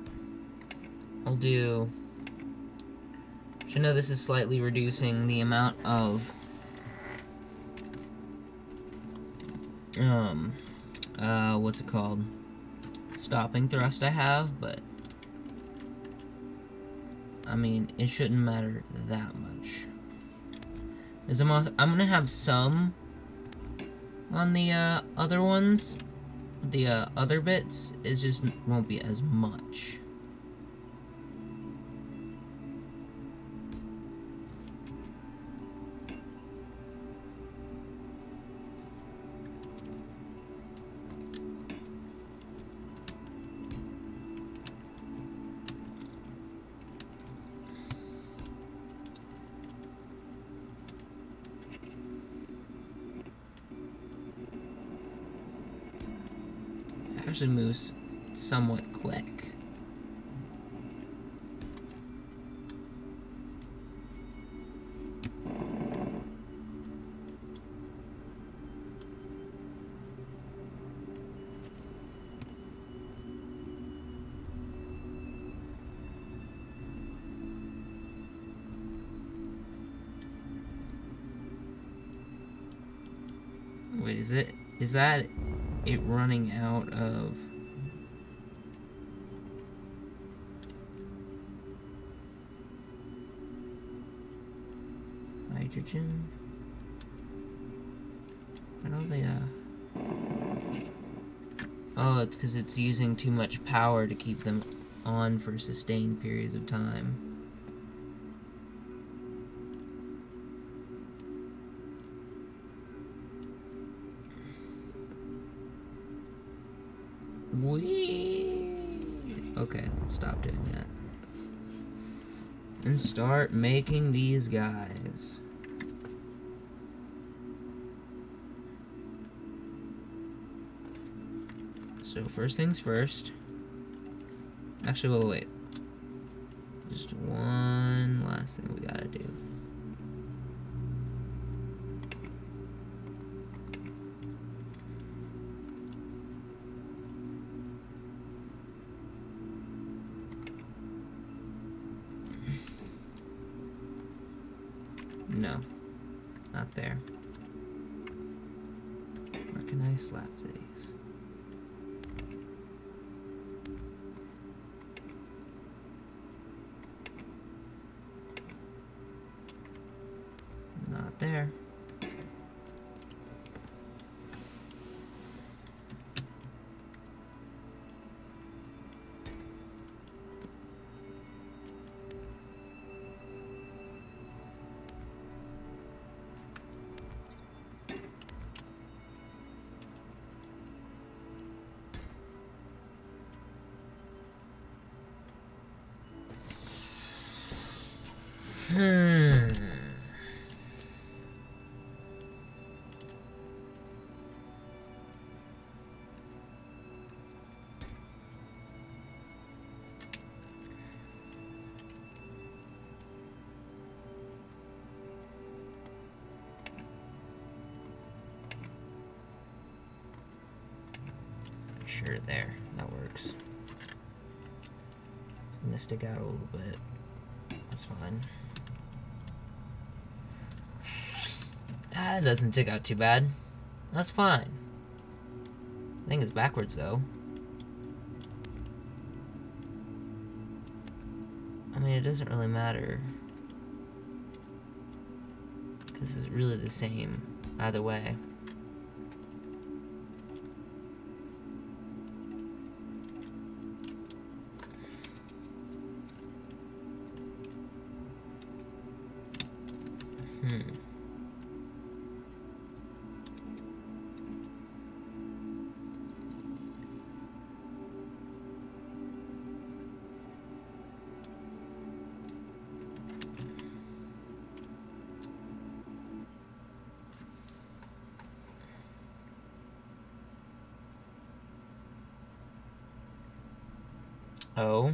I'll do... I know this is slightly reducing the amount of... what's it called? Stopping thrust I have, but... I mean, it shouldn't matter that much. I'm gonna have some on the, other ones. The, other bits, it just won't be as much. Actually moves somewhat quick. Wait, is that it running out of hydrogen? I don't think, oh, it's because it's using too much power to keep them on for sustained periods of time. Okay, let's stop doing that. And start making these guys. So first things first. Actually, wait. Just one last thing we gotta do. No, not there. Where can I slap these? Not there. Sure, there. That works. It's gonna stick out a little bit. That's fine. Ah, it doesn't stick out too bad. That's fine. I think it's backwards, though. I mean, it doesn't really matter. Because it's really the same either way. Oh.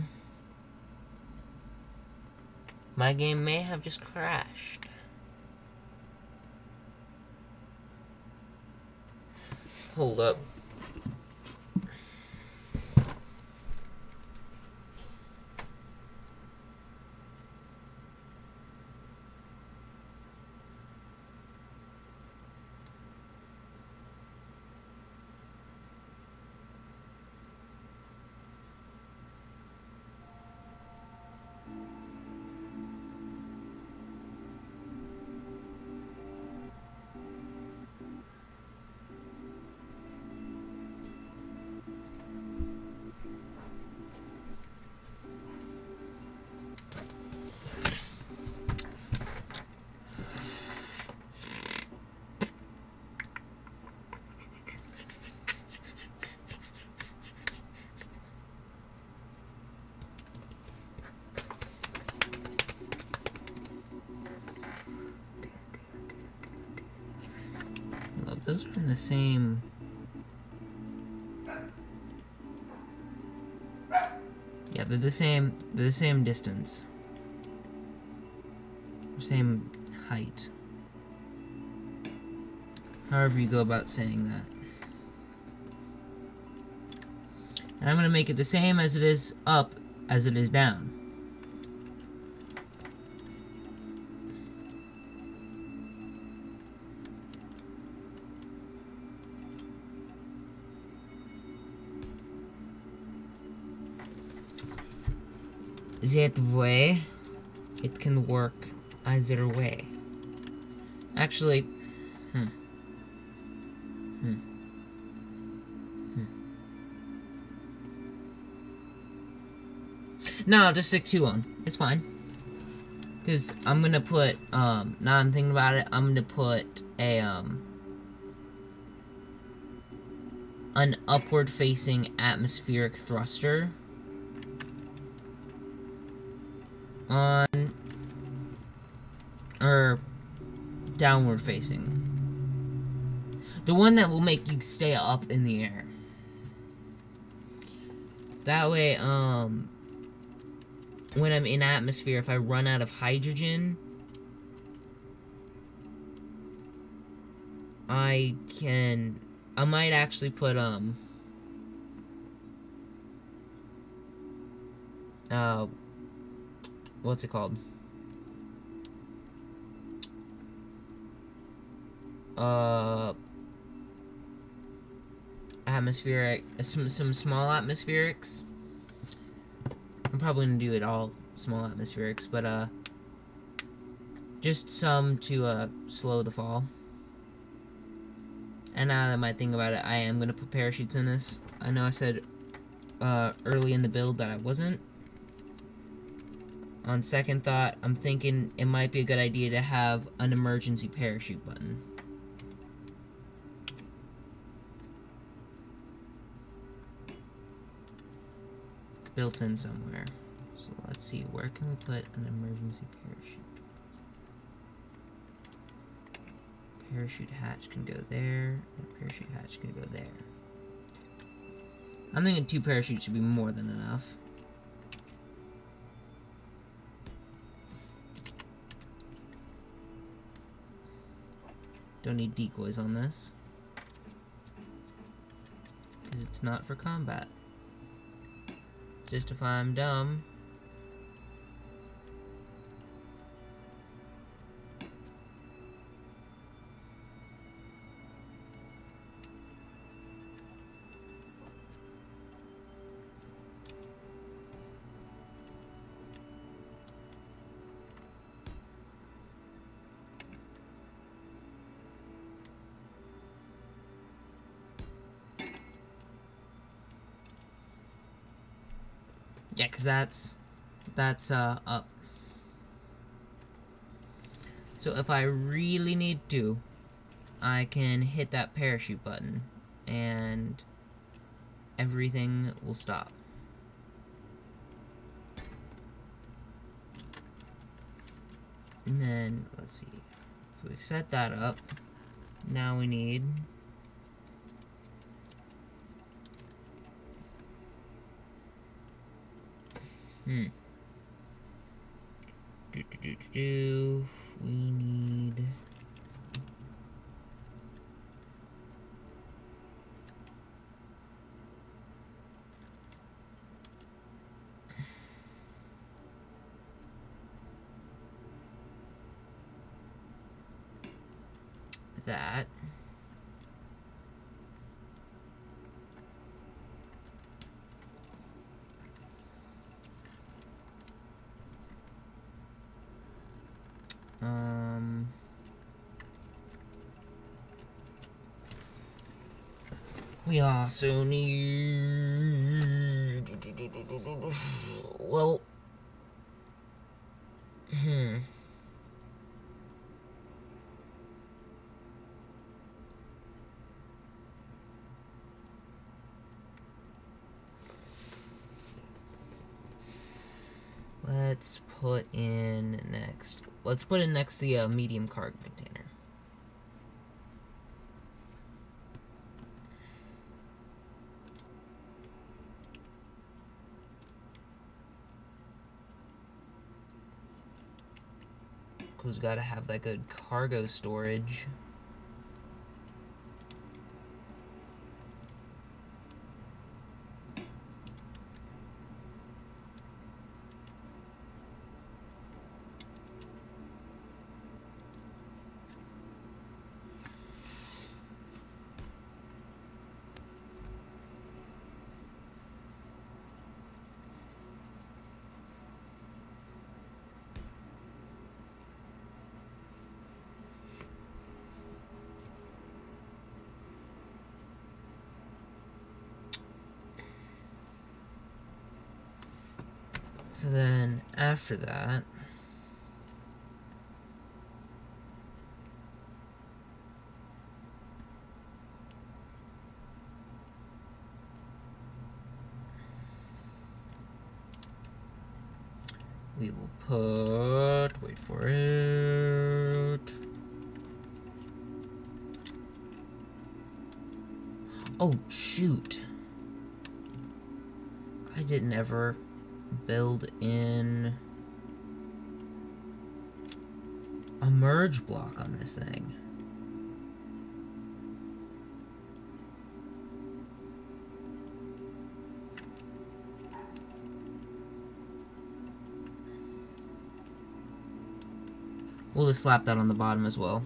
My game may have just crashed. Hold up. Those are in the same... Yeah, they're the same distance. Same height. However you go about saying that. And I'm going to make it the same as it is up as it is down. that way, it can work either way. Actually, No, just stick 2 on. It's fine. Because I'm gonna put, now I'm thinking about it, I'm gonna put a, an upward-facing atmospheric thruster on, or downward-facing. The one that will make you stay up in the air. That way, when I'm in atmosphere, if I run out of hydrogen, I might actually put, what's it called? Atmospheric, some small atmospherics. I'm probably gonna do it all small atmospherics, but, just some to, slow the fall. And now that I might think about it, I am gonna put parachutes in this. I know I said, early in the build that I wasn't. On second thought, I'm thinking it might be a good idea to have an emergency parachute button. Built in somewhere. So let's see, where can we put an emergency parachute? Parachute hatch can go there, and parachute hatch can go there. I'm thinking 2 parachutes should be more than enough. Don't need decoys on this, because it's not for combat. Just if I'm dumb. Yeah, cause that's up. So if I really need to, I can hit that parachute button and everything will stop. And then let's see. So we set that up. Now we need we need that. We also need, well, let's put in next. Let's put in next the medium cargo container. Because we gotta have that good cargo storage. So then, after that, we will put, wait for it. Oh, shoot. I didn't ever build in a merge block on this thing. We'll just slap that on the bottom as well.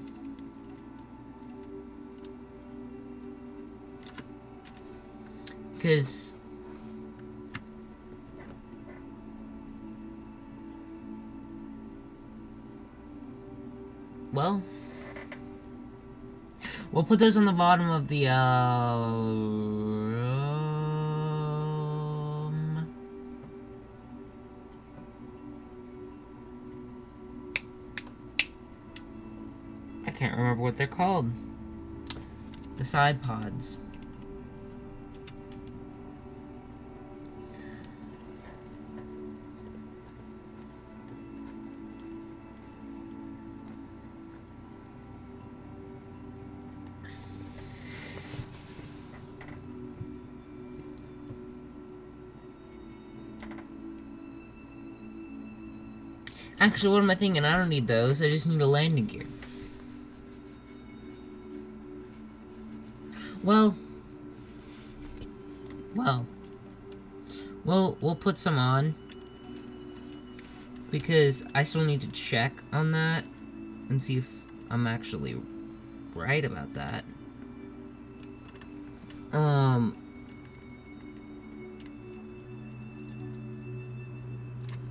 Because well, we'll put those on the bottom of the I can't remember what they're called. The side pods. Actually, what am I thinking? I don't need those. I just need a landing gear. Well, we'll put some on because I still need to check on that and see if I'm actually right about that.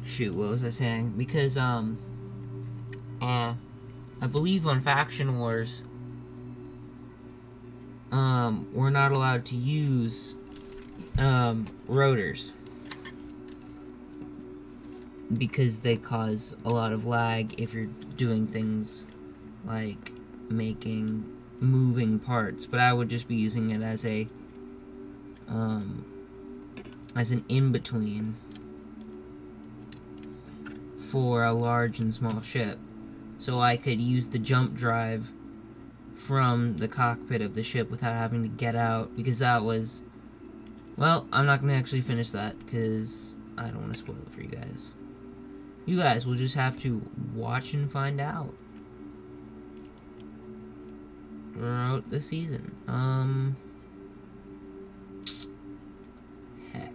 Shoot, what was I saying? Because, I believe on Faction Wars, we're not allowed to use, rotors. Because they cause a lot of lag if you're doing things like moving parts. But I would just be using it as a, as an in-between for a large and small ship. So I could use the jump drive from the cockpit of the ship without having to get out, because that was... Well, I'm not going to actually finish that, because I don't want to spoil it for you guys. You guys will just have to watch and find out throughout the season. Heck.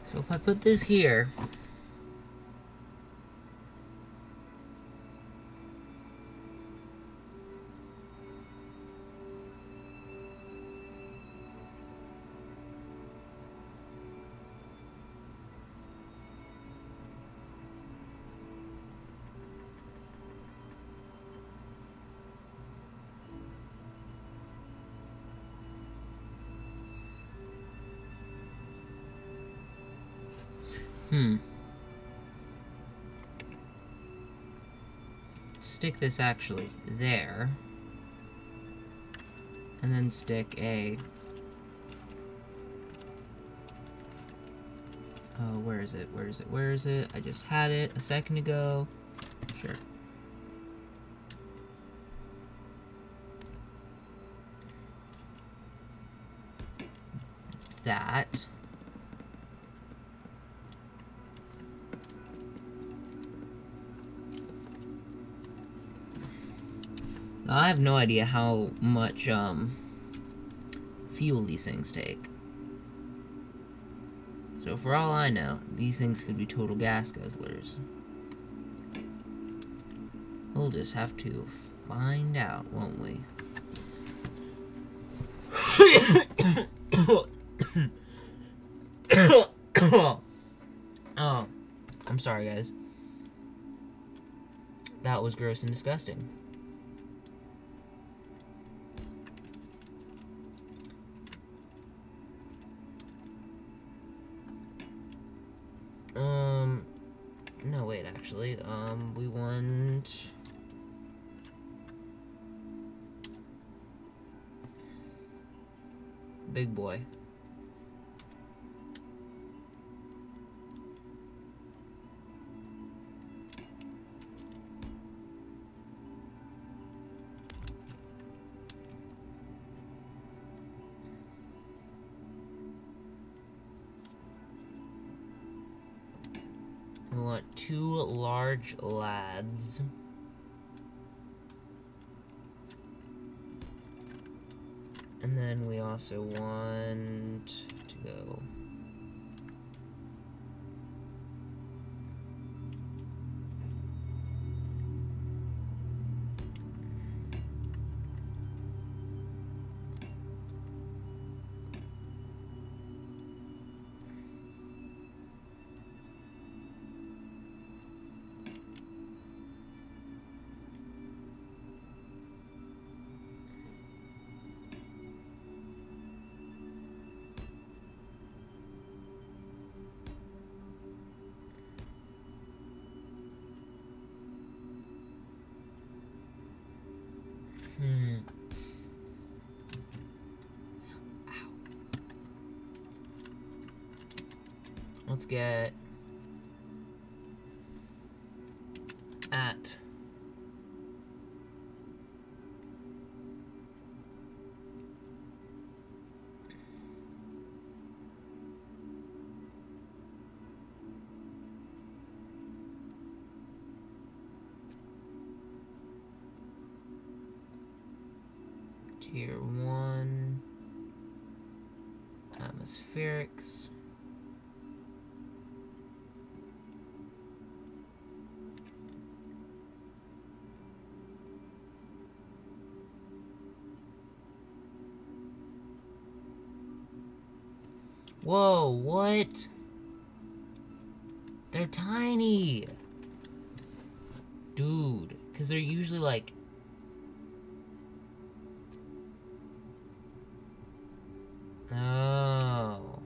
So if I put this here, stick this actually there, and then stick a, where is it? I just had it a second ago. Sure. That. Now, I have no idea how much, fuel these things take. So for all I know, these things could be total gas guzzlers. We'll just have to find out, won't we? Oh, I'm sorry, guys. That was gross and disgusting. No, wait, actually, we want... Big boy. We want 2 large lads. And then we also want to go... Let's get at Tier 1 atmospherics. Whoa, what? They're tiny! Dude, because they're usually like... Oh.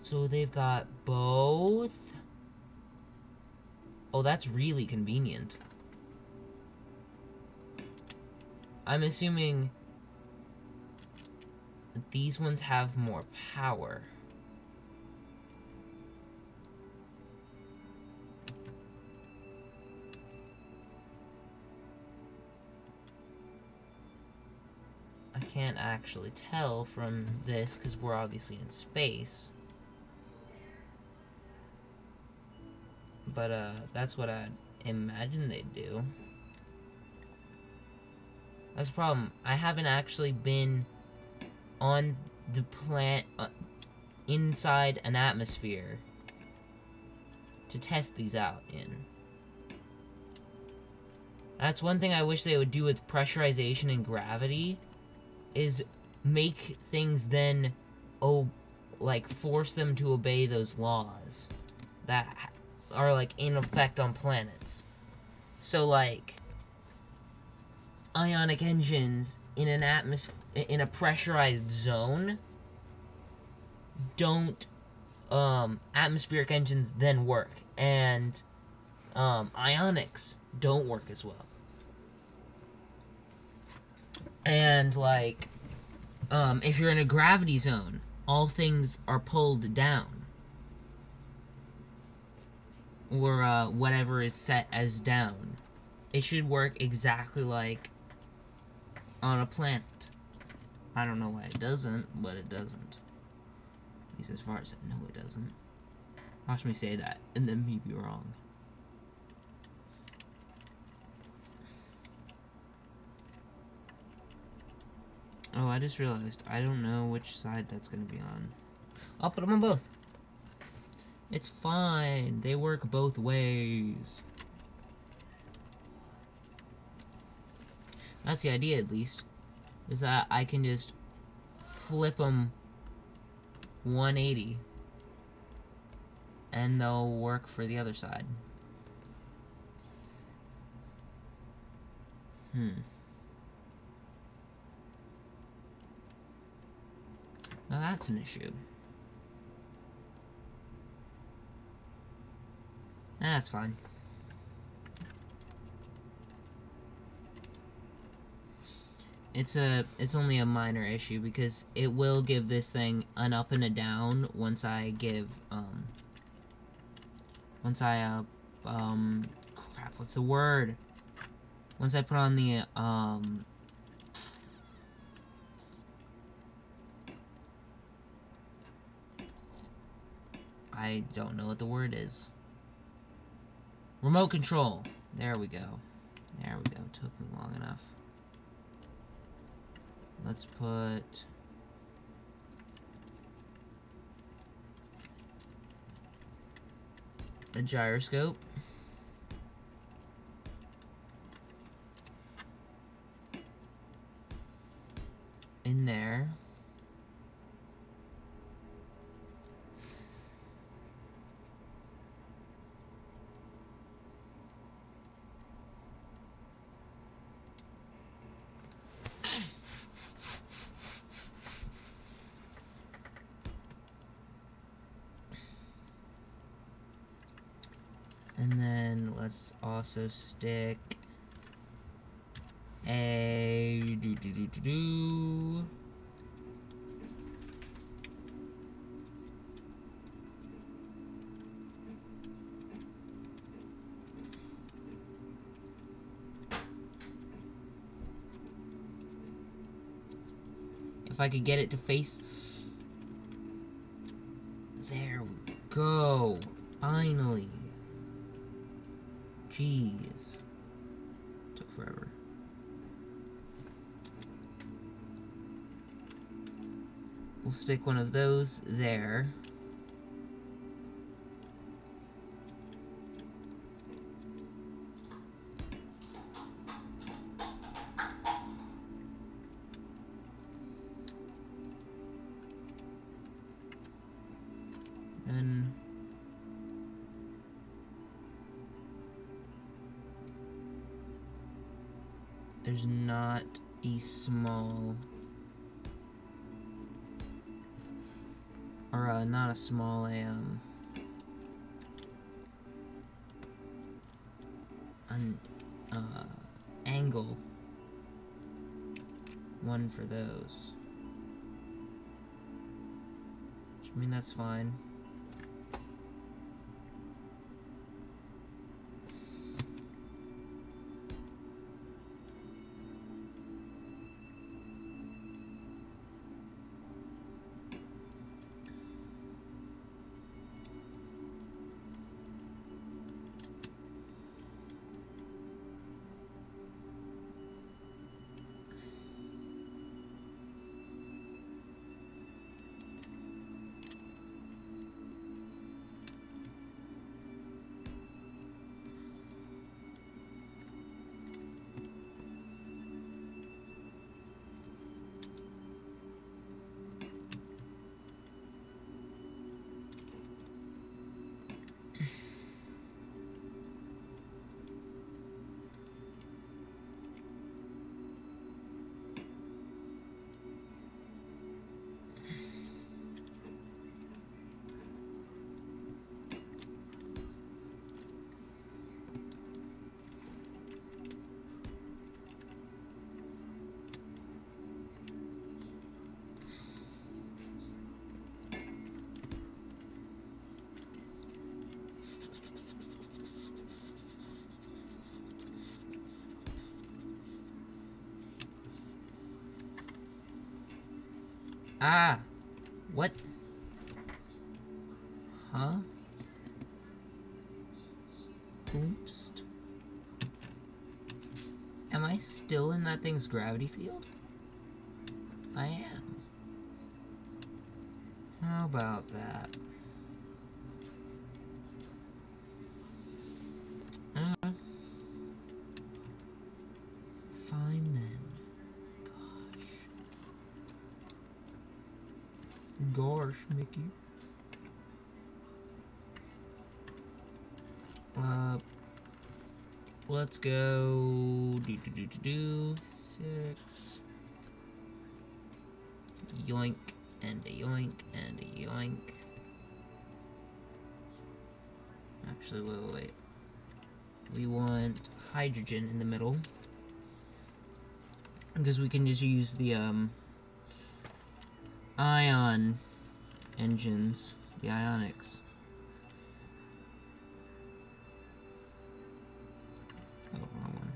So they've got both? Oh, that's really convenient. I'm assuming that these ones have more power. I can't actually tell from this because we're obviously in space. But that's what I'd imagine they'd do. That's the problem. I haven't actually been on the planet inside an atmosphere to test these out in. That's one thing I wish they would do with pressurization and gravity, is make things then, like, force them to obey those laws that are, like, in effect on planets. So, like, ionic engines in an in a pressurized zone don't, atmospheric engines then work, and, ionics don't work as well. And, like, if you're in a gravity zone, all things are pulled down. Or, whatever is set as down. It should work exactly like on a planet. I don't know why it doesn't, but it doesn't. At least as far as I know it doesn't. Watch me say that, and then me be wrong. Oh, I just realized I don't know which side that's going to be on. I'll put them on both. It's fine. They work both ways. That's the idea, at least. Is that I can just flip them 180 and they'll work for the other side. Now that's an issue. That's fine. It's only a minor issue because it will give this thing an up and a down once I give crap, what's the word? Once I put on the I don't know what the word is. Remote control. There we go. There we go. Took me long enough. Let's put a gyroscope. In there. And then let's also stick a if I could get it to face. There we go. Finally. Jeez. Took forever. We'll stick one of those there. Then there's not a small, or not a small, an angle one for those. Which, I mean, that's fine. Ah! What? Huh? Oops. Am I still in that thing's gravity field? I am. How about that? Fine then. Gosh, Mickey. Let's go. Do 6. Yoink and a yoink and a yoink. Actually, wait. We want hydrogen in the middle because we can just use the ion engines, the ionics. Oh, wrong one.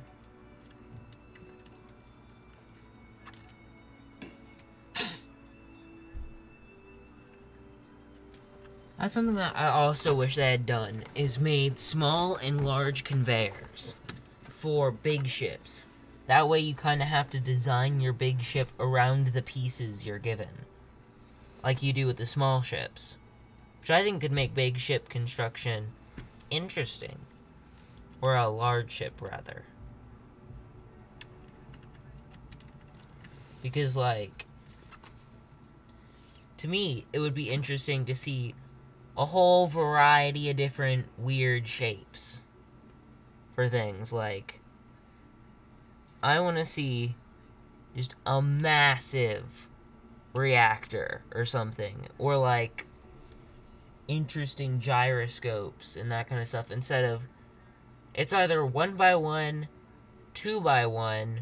That's something that I also wish they had done, is made small and large conveyors for big ships. That way you kind of have to design your big ship around the pieces you're given, like you do with the small ships, which I think could make big ship construction interesting, or a large ship rather. Because, like, to me, it would be interesting to see a whole variety of different weird shapes for things. Like, I want to see just a massive reactor or something, or like interesting gyroscopes and that kind of stuff, instead of it's either 1x1, 2x1,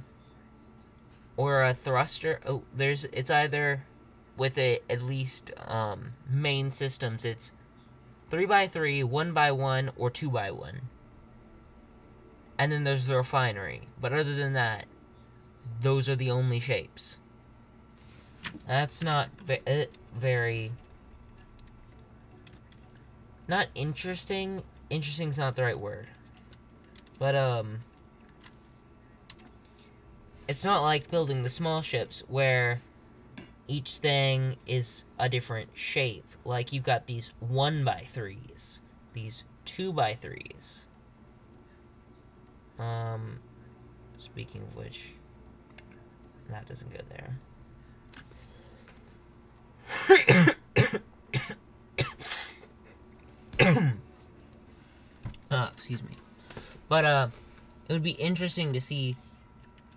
or a thruster. It's either with at least main systems, it's 3x3, 1x1, or 2x1. And then there's the refinery. But other than that, those are the only shapes. That's not very... Not interesting. Interesting's not the right word. But, it's not like building the small ships where each thing is a different shape. Like, you've got these 1x3s, these 2x3s. Speaking of which, that doesn't go there. Excuse me. But, it would be interesting to see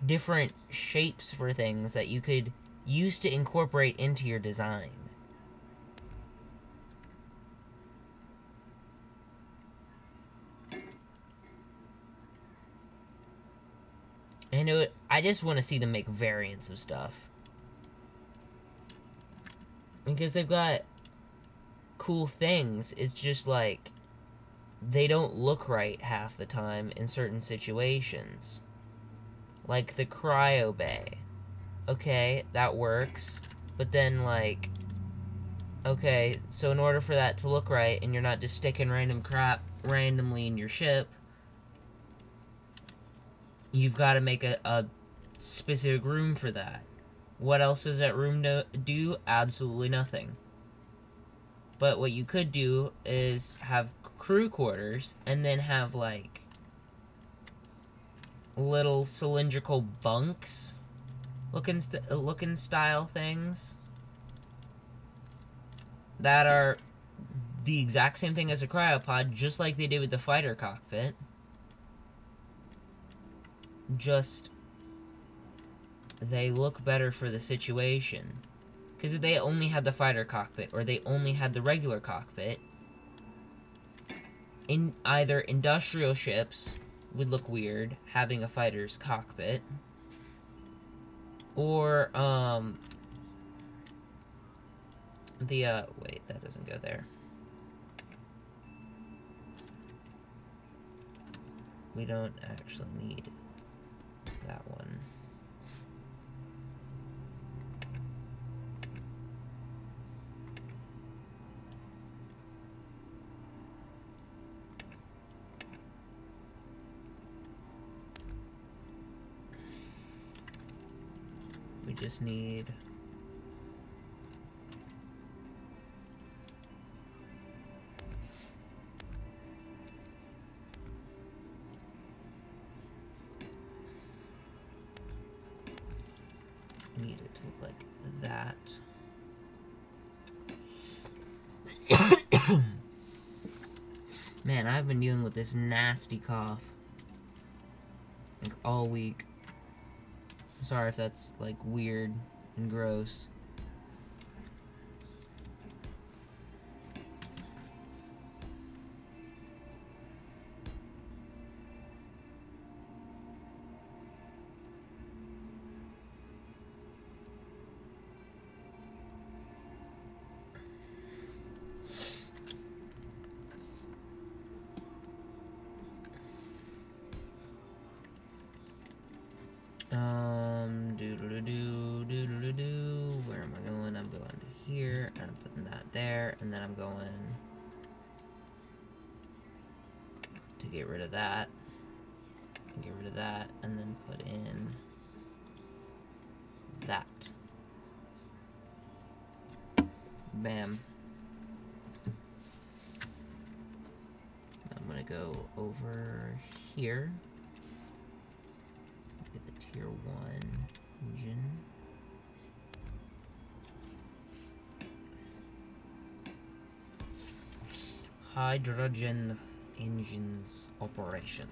different shapes for things that you could use to incorporate into your design. And I just want to see them make variants of stuff. Because they've got cool things. It's just like they don't look right half the time in certain situations. Like the cryo bay. Okay, that works. But then, like, okay, so in order for that to look right, and you're not just sticking random crap randomly in your ship, you've got to make a specific room for that. What else does that room do? Absolutely nothing. But what you could do is have crew quarters, and then have, like, little cylindrical bunks looking style things that are the exact same thing as a cryopod, just like they did with the fighter cockpit. Just they look better for the situation. Because if they only had the fighter cockpit, or they only had the regular cockpit, in either industrial ships would look weird having a fighter's cockpit, or wait, that doesn't go there. We don't actually need that one. We just need it to look like that. Man, I've been dealing with this nasty cough like all week. Sorry if that's like weird and gross. Doodle-doo, where am I going? I'm going to here, and I'm putting that there, and then I'm going to get rid of that, and get rid of that, and then put in that. Bam. I'm gonna go over here. Look at the tier 1 engine. Hydrogen engines operational.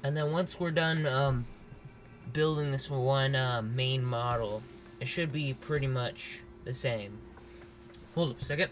And then once we're done building this one main model, it should be pretty much the same. Hold up a second.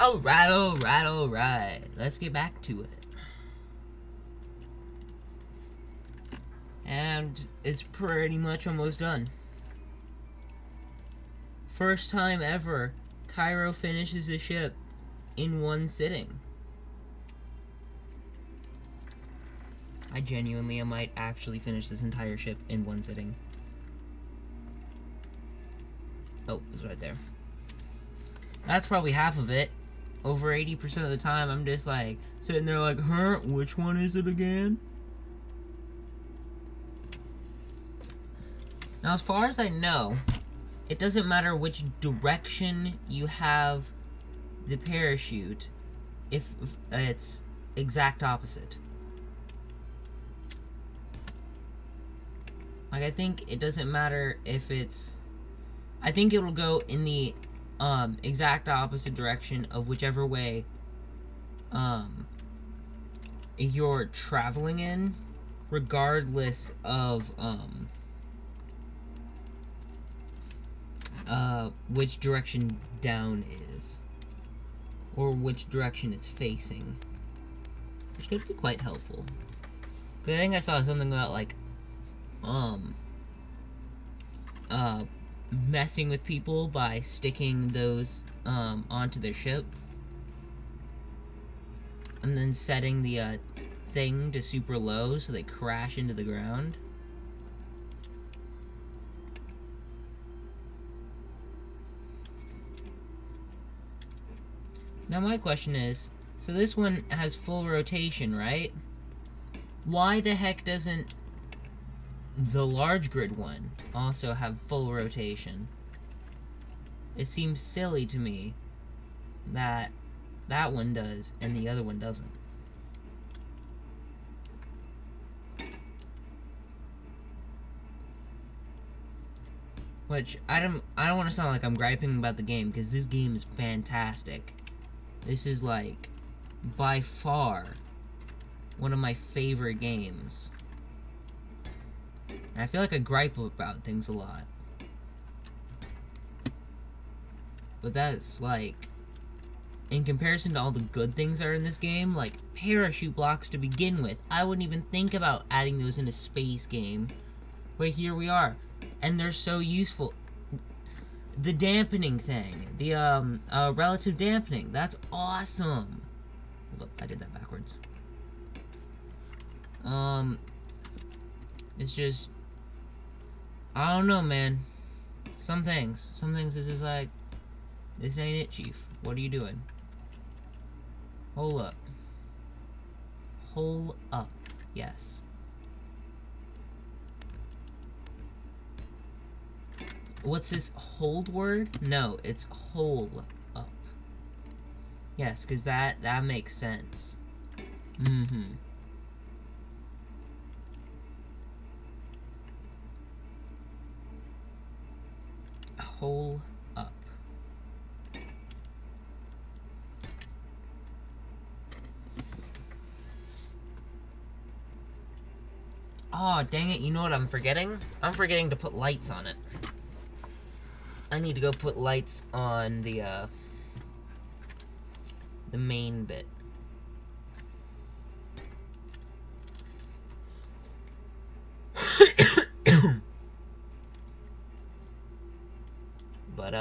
Alright. Let's get back to it. And it's pretty much almost done. First time ever, Cairo finishes a ship in one sitting. I might actually finish this entire ship in one sitting. Oh, it's right there. That's probably half of it. Over 80% of the time, I'm just like, sitting there like, huh, which one is it again? Now, as far as I know, it doesn't matter which direction you have the parachute, if it's exact opposite. Like, I think it doesn't matter if it's... I think it'll go in the exact opposite direction of whichever way you're traveling in, regardless of which direction down is, or which direction it's facing, which could be quite helpful. But I think I saw something about, like, messing with people by sticking those onto their ship and then setting the thing to super low so they crash into the ground. Now my question is, so this one has full rotation, right? Why the heck doesn't the large grid one also have full rotation? It seems silly to me that that one does and the other one doesn't. Which I don't want to sound like I'm griping about the game, because this game is fantastic. This is, like, by far one of my favorite games. And I feel like I gripe about things a lot. But that's, like, in comparison to all the good things that are in this game, like parachute blocks to begin with, I wouldn't even think about adding those in a space game. But here we are. And they're so useful. The dampening thing, the relative dampening, that's awesome. Hold up, I did that backwards. It's just, I don't know, man. Some things is just like, this ain't it, Chief. What are you doing? Hold up. Hold up. Yes. What's this hold word? No, it's hole up. Yes, because that makes sense. Hole up. Oh, dang it, you know what I'm forgetting? I'm forgetting to put lights on it. I need to go put lights on the main bit. But,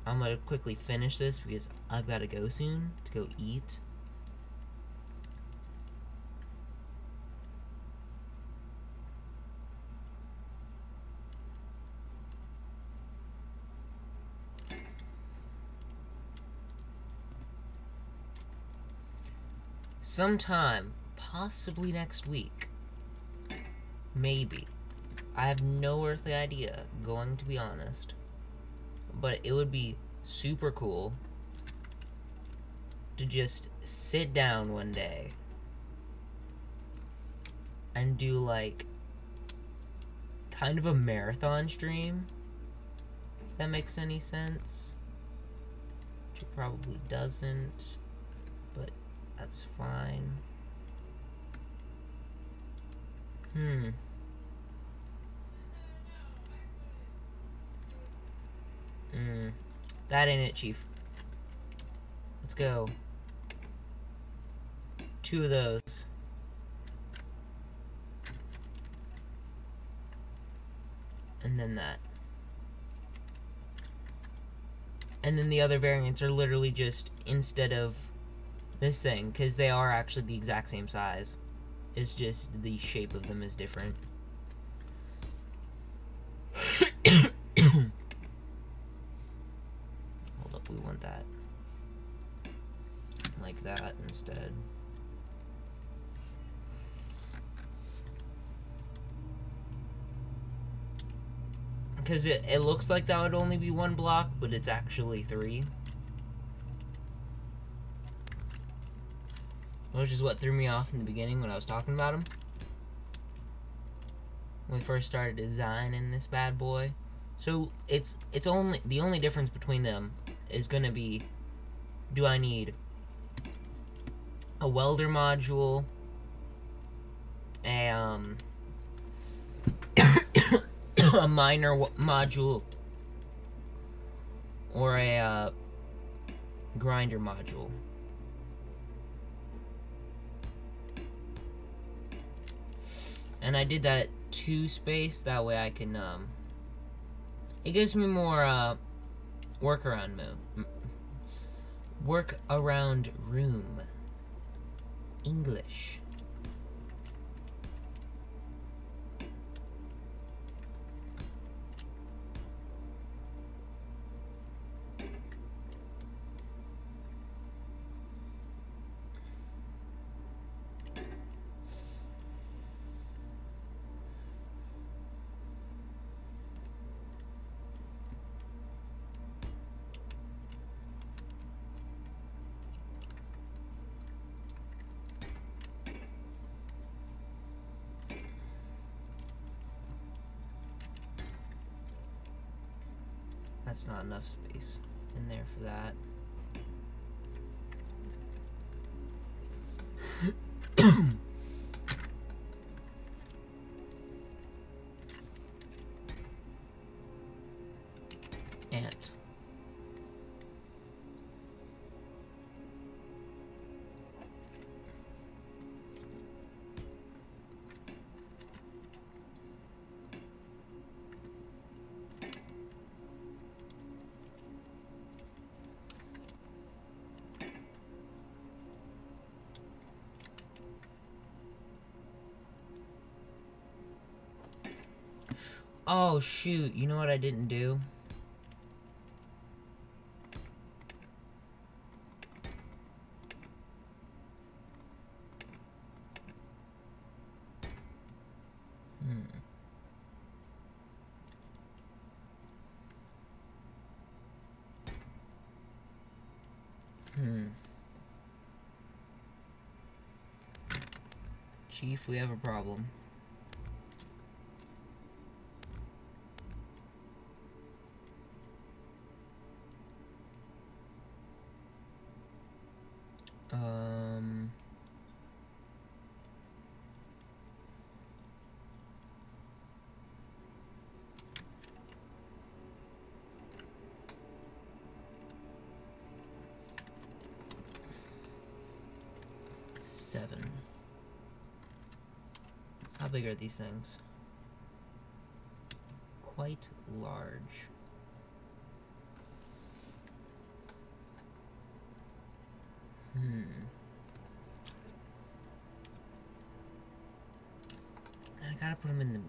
I'm gonna quickly finish this because I've gotta go soon to go eat. Sometime, possibly next week. Maybe. I have no earthly idea, going to be honest. But it would be super cool to just sit down one day and do, like, kind of a marathon stream, if that makes any sense. Which it probably doesn't, but that's fine. That ain't it, Chief. Let's go. 2 of those. And then that. And then the other variants are literally just, instead of this thing, because they are actually the exact same size, it's just the shape of them is different. Hold up, we want that. Like that instead. Because it looks like that would only be 1 block, but it's actually 3. Which is what threw me off in the beginning when I was talking about them. When we first started designing this bad boy. So it's only, the only difference between them is gonna be, do I need a welder module, a miner module, or a grinder module. And I did that 2 space, that way I can, it gives me more, workaround room. English. That's not enough space in there for that. Ant. Oh shoot, you know what I didn't do? Chief, we have a problem. Seven. How big are these things? Quite large. I gotta put them in the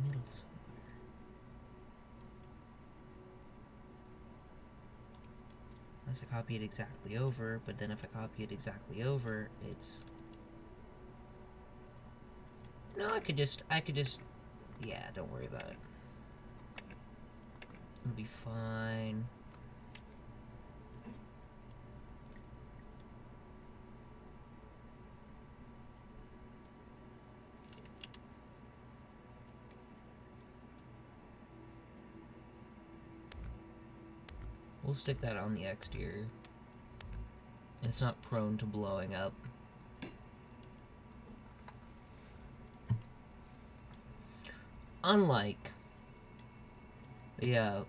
middle somewhere. Unless I copy it exactly over, but then if I copy it exactly over, it's... No, I could just, yeah, don't worry about it. It'll be fine. We'll stick that on the exterior. It's not prone to blowing up. Unlike the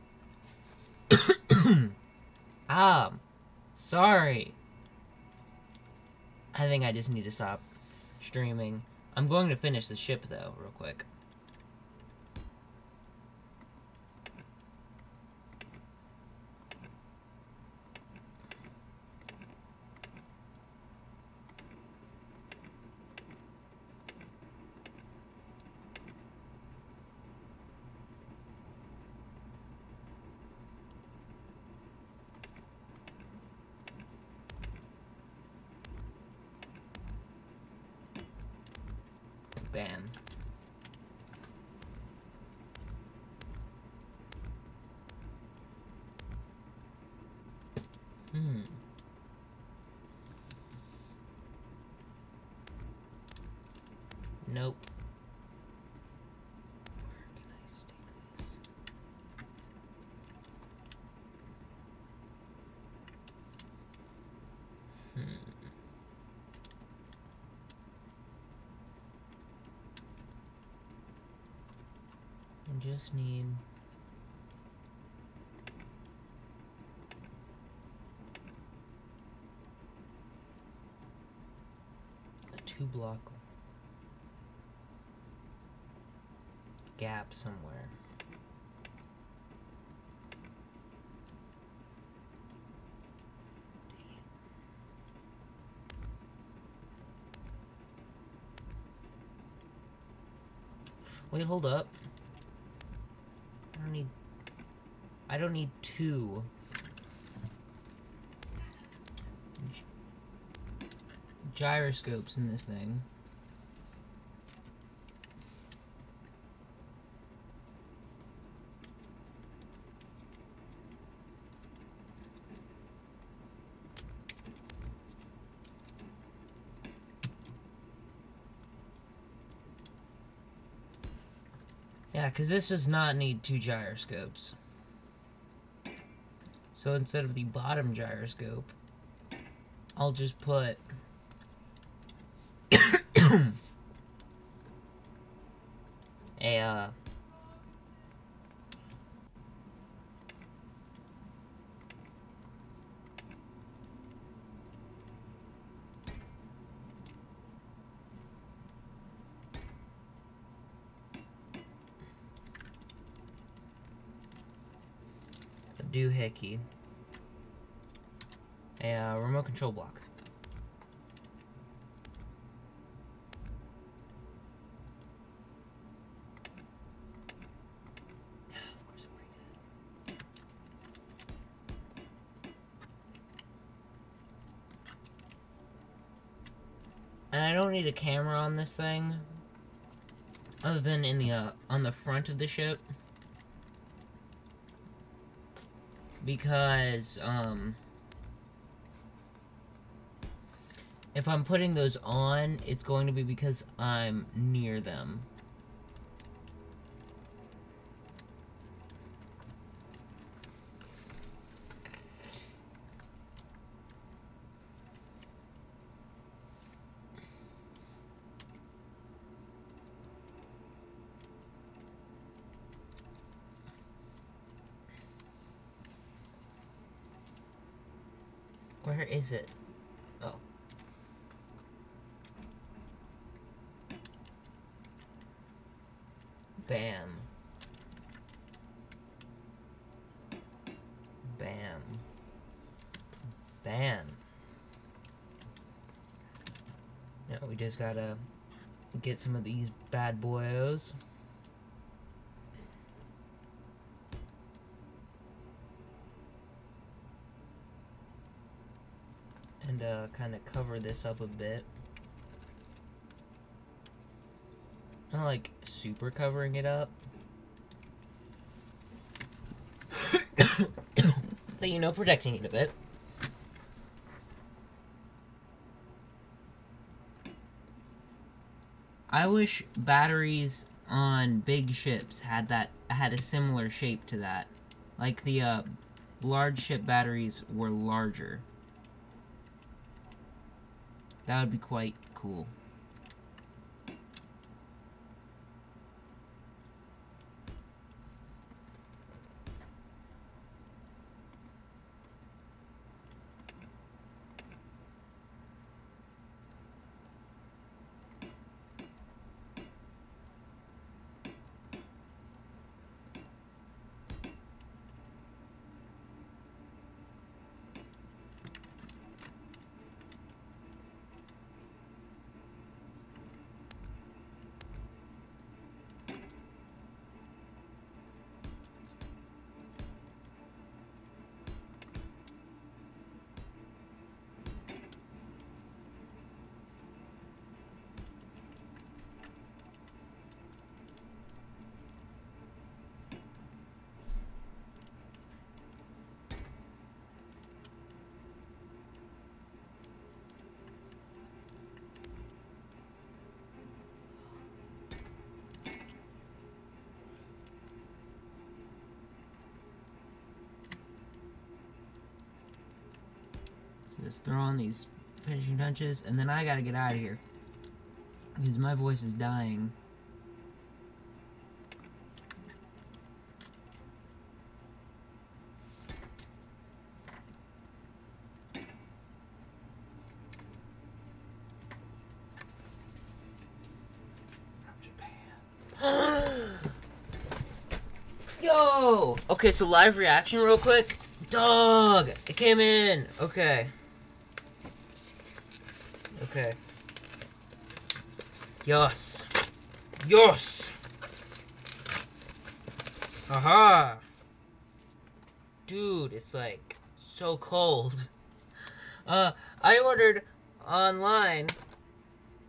Sorry. I think I just need to stop streaming. I'm going to finish the ship, though, real quick. Bam. Nope. Where can I stick this? I just need... a 2-block gap somewhere. Wait, hold up. I don't need 2 gyroscopes in this thing. Yeah, because this does not need 2 gyroscopes. So instead of the bottom gyroscope, I'll just put a doohickey, a remote control block. Of course I break it. And I don't need a camera on this thing, other than in the on the front of the ship. Because, if I'm putting those on, it's going to be because I'm near them. Where is it? Oh. Bam. Bam. Bam. Now we just gotta get some of these bad boyos. And kind of cover this up a bit. Not like super covering it up. But you know, protecting it a bit. I wish batteries on big ships had a similar shape to that. Like the large ship batteries were larger. That would be quite cool. just throw on these finishing touches, and then I gotta get out of here because my voice is dying. Yo! Okay, so live reaction real quick. Dog! It came in! Okay. Okay. Yes! Yes! Aha! Dude, it's like so cold. I ordered online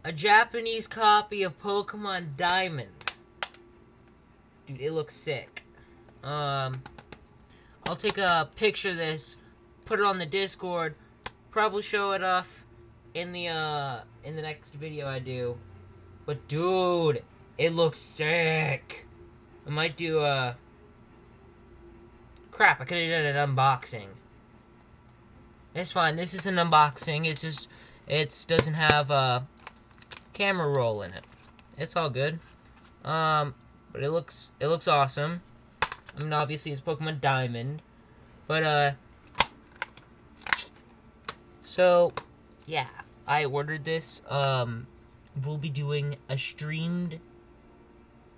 a Japanese copy of Pokemon Diamond. Dude, it looks sick. I'll take a picture of this, put it on the Discord, probably show it off in the next video I do. But dude, it looks sick. I might do crap, I could have done an unboxing. It's fine, this is an unboxing, it's just, it doesn't have a camera roll in it. It's all good. But it looks awesome. I mean, obviously it's Pokemon Diamond, but so yeah, I ordered this. We'll be doing a streamed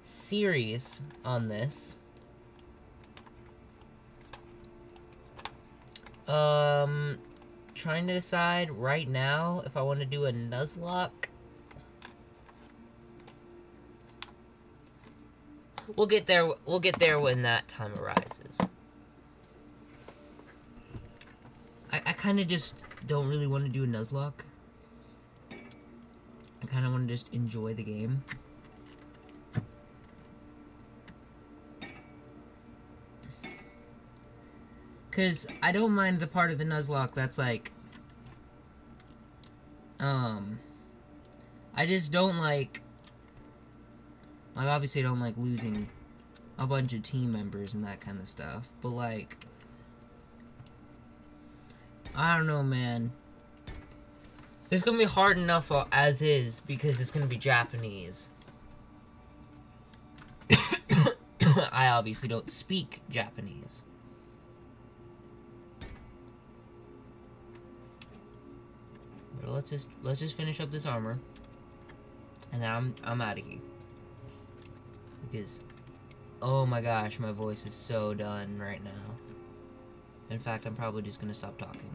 series on this. Trying to decide right now if I want to do a Nuzlocke. We'll get there when that time arises. I kind of just don't really want to do a Nuzlocke. I kind of want to just enjoy the game. Because I don't mind the part of the Nuzlocke that's like... I just don't like... Like, obviously I don't like losing a bunch of team members and that kind of stuff. But, like... I don't know, man. It's gonna be hard enough as is, because it's gonna be Japanese. I obviously don't speak Japanese. But let's just finish up this armor. And then I'm out of here. Because, oh my gosh, my voice is so done right now. In fact, I'm probably just gonna stop talking.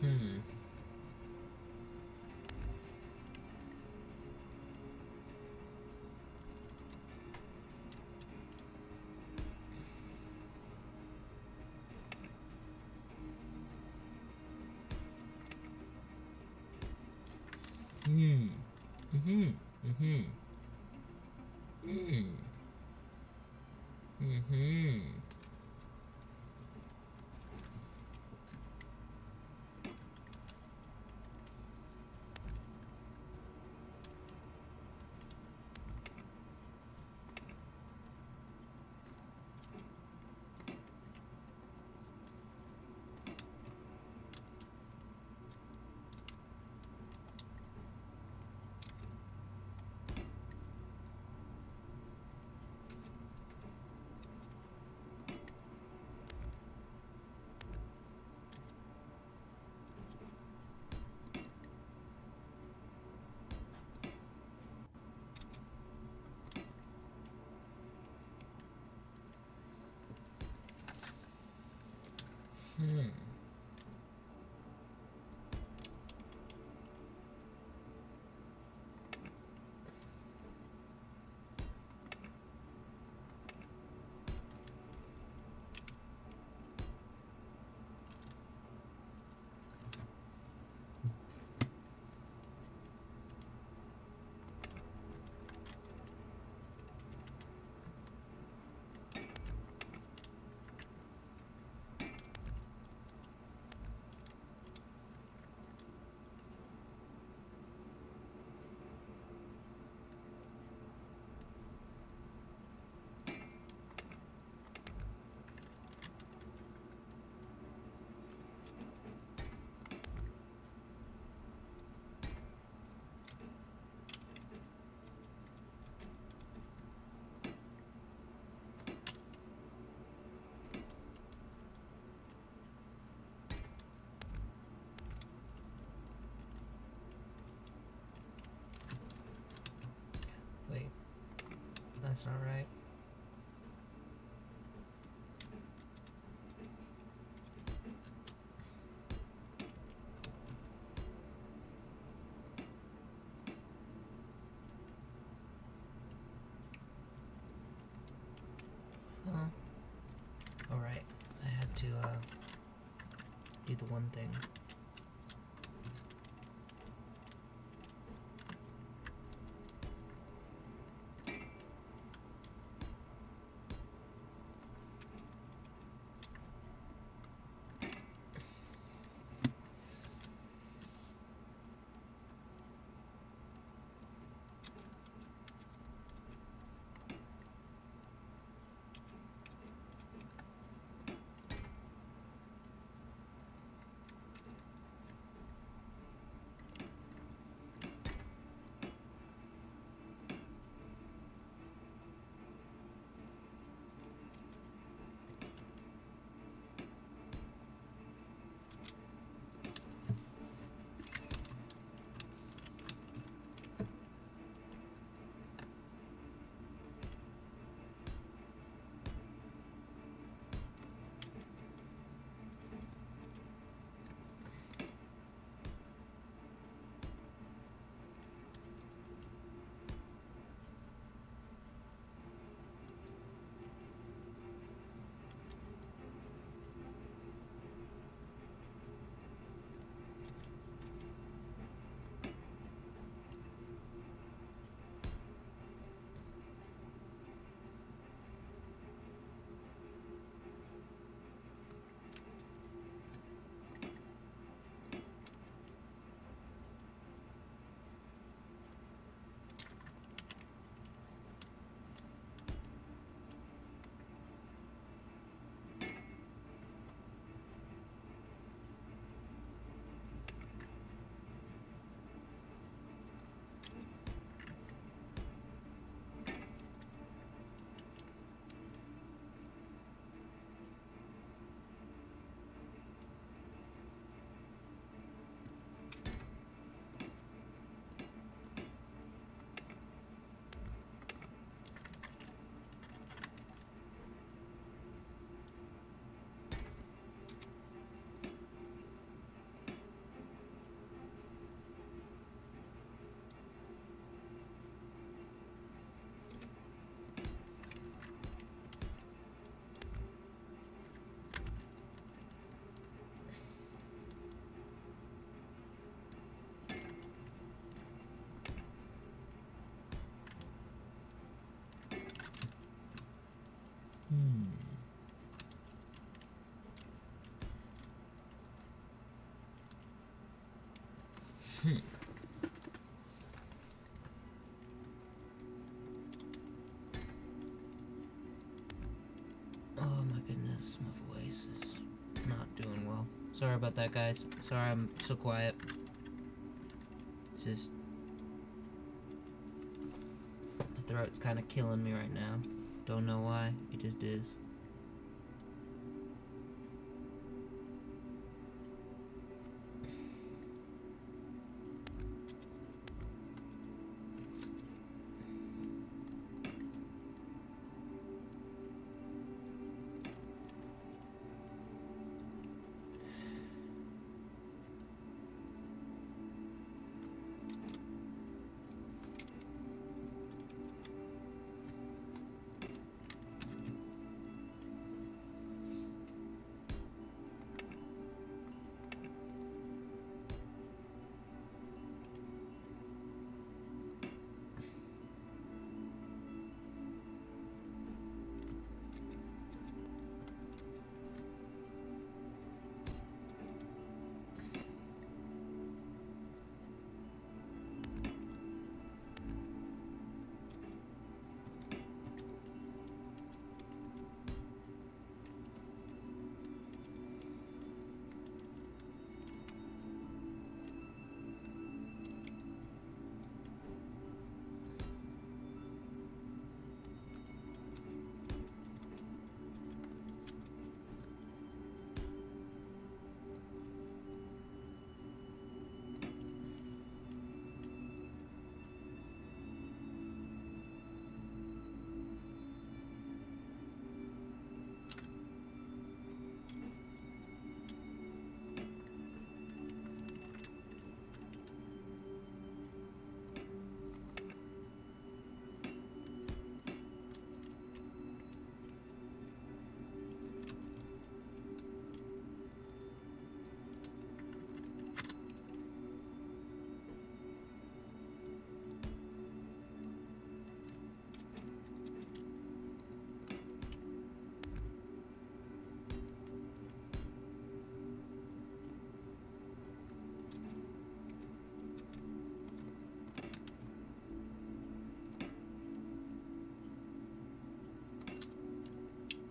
Hmm. Hmm. Mm-hmm. Mm-hmm. Hmm. Mm-hmm. Hmm. Wait, that's not right. Huh? Alright, I had to do the one thing. Hmm. Oh my goodness, my voice is not doing well. Sorry about that, guys. Sorry I'm so quiet. It's just... my throat's kind of killing me right now. Don't know why. It just is.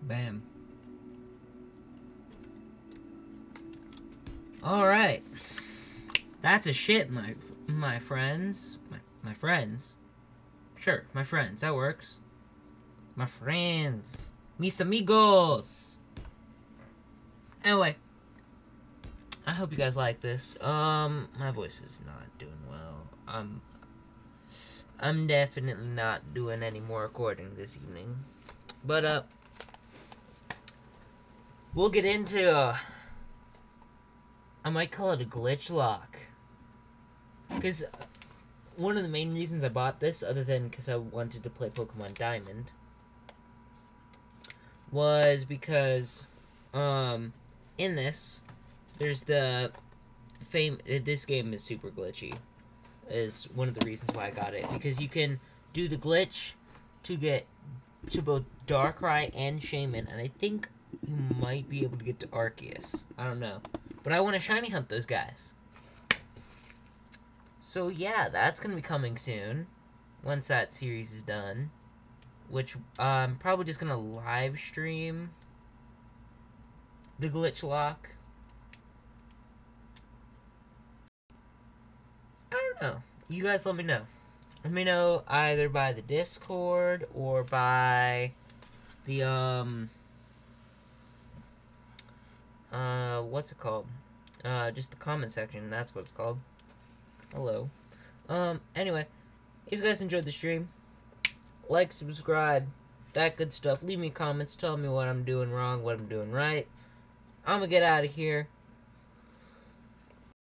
Bam. Alright. That's a shit, my friends. My friends. Sure, my friends. That works. My friends. Mis amigos. Anyway. I hope you guys like this. My voice is not doing well. I'm definitely not doing any more recording this evening. But, we'll get into, I might call it a glitch lock. Because one of the main reasons I bought this, other than because I wanted to play Pokemon Diamond, was because, in this, there's the this game is super glitchy, is one of the reasons why I got it. Because you can do the glitch to get to both Darkrai and Shaman, and I think you might be able to get to Arceus. I don't know. But I want to shiny hunt those guys. So yeah, that's going to be coming soon. Once that series is done. Which I'm probably just going to live stream the glitch lock. I don't know. You guys let me know. Let me know either by the Discord or by the, what's it called? Just the comment section, that's what it's called. Hello. Anyway, if you guys enjoyed the stream, like, subscribe, that good stuff. Leave me comments, tell me what I'm doing wrong, what I'm doing right. I'm gonna get out of here.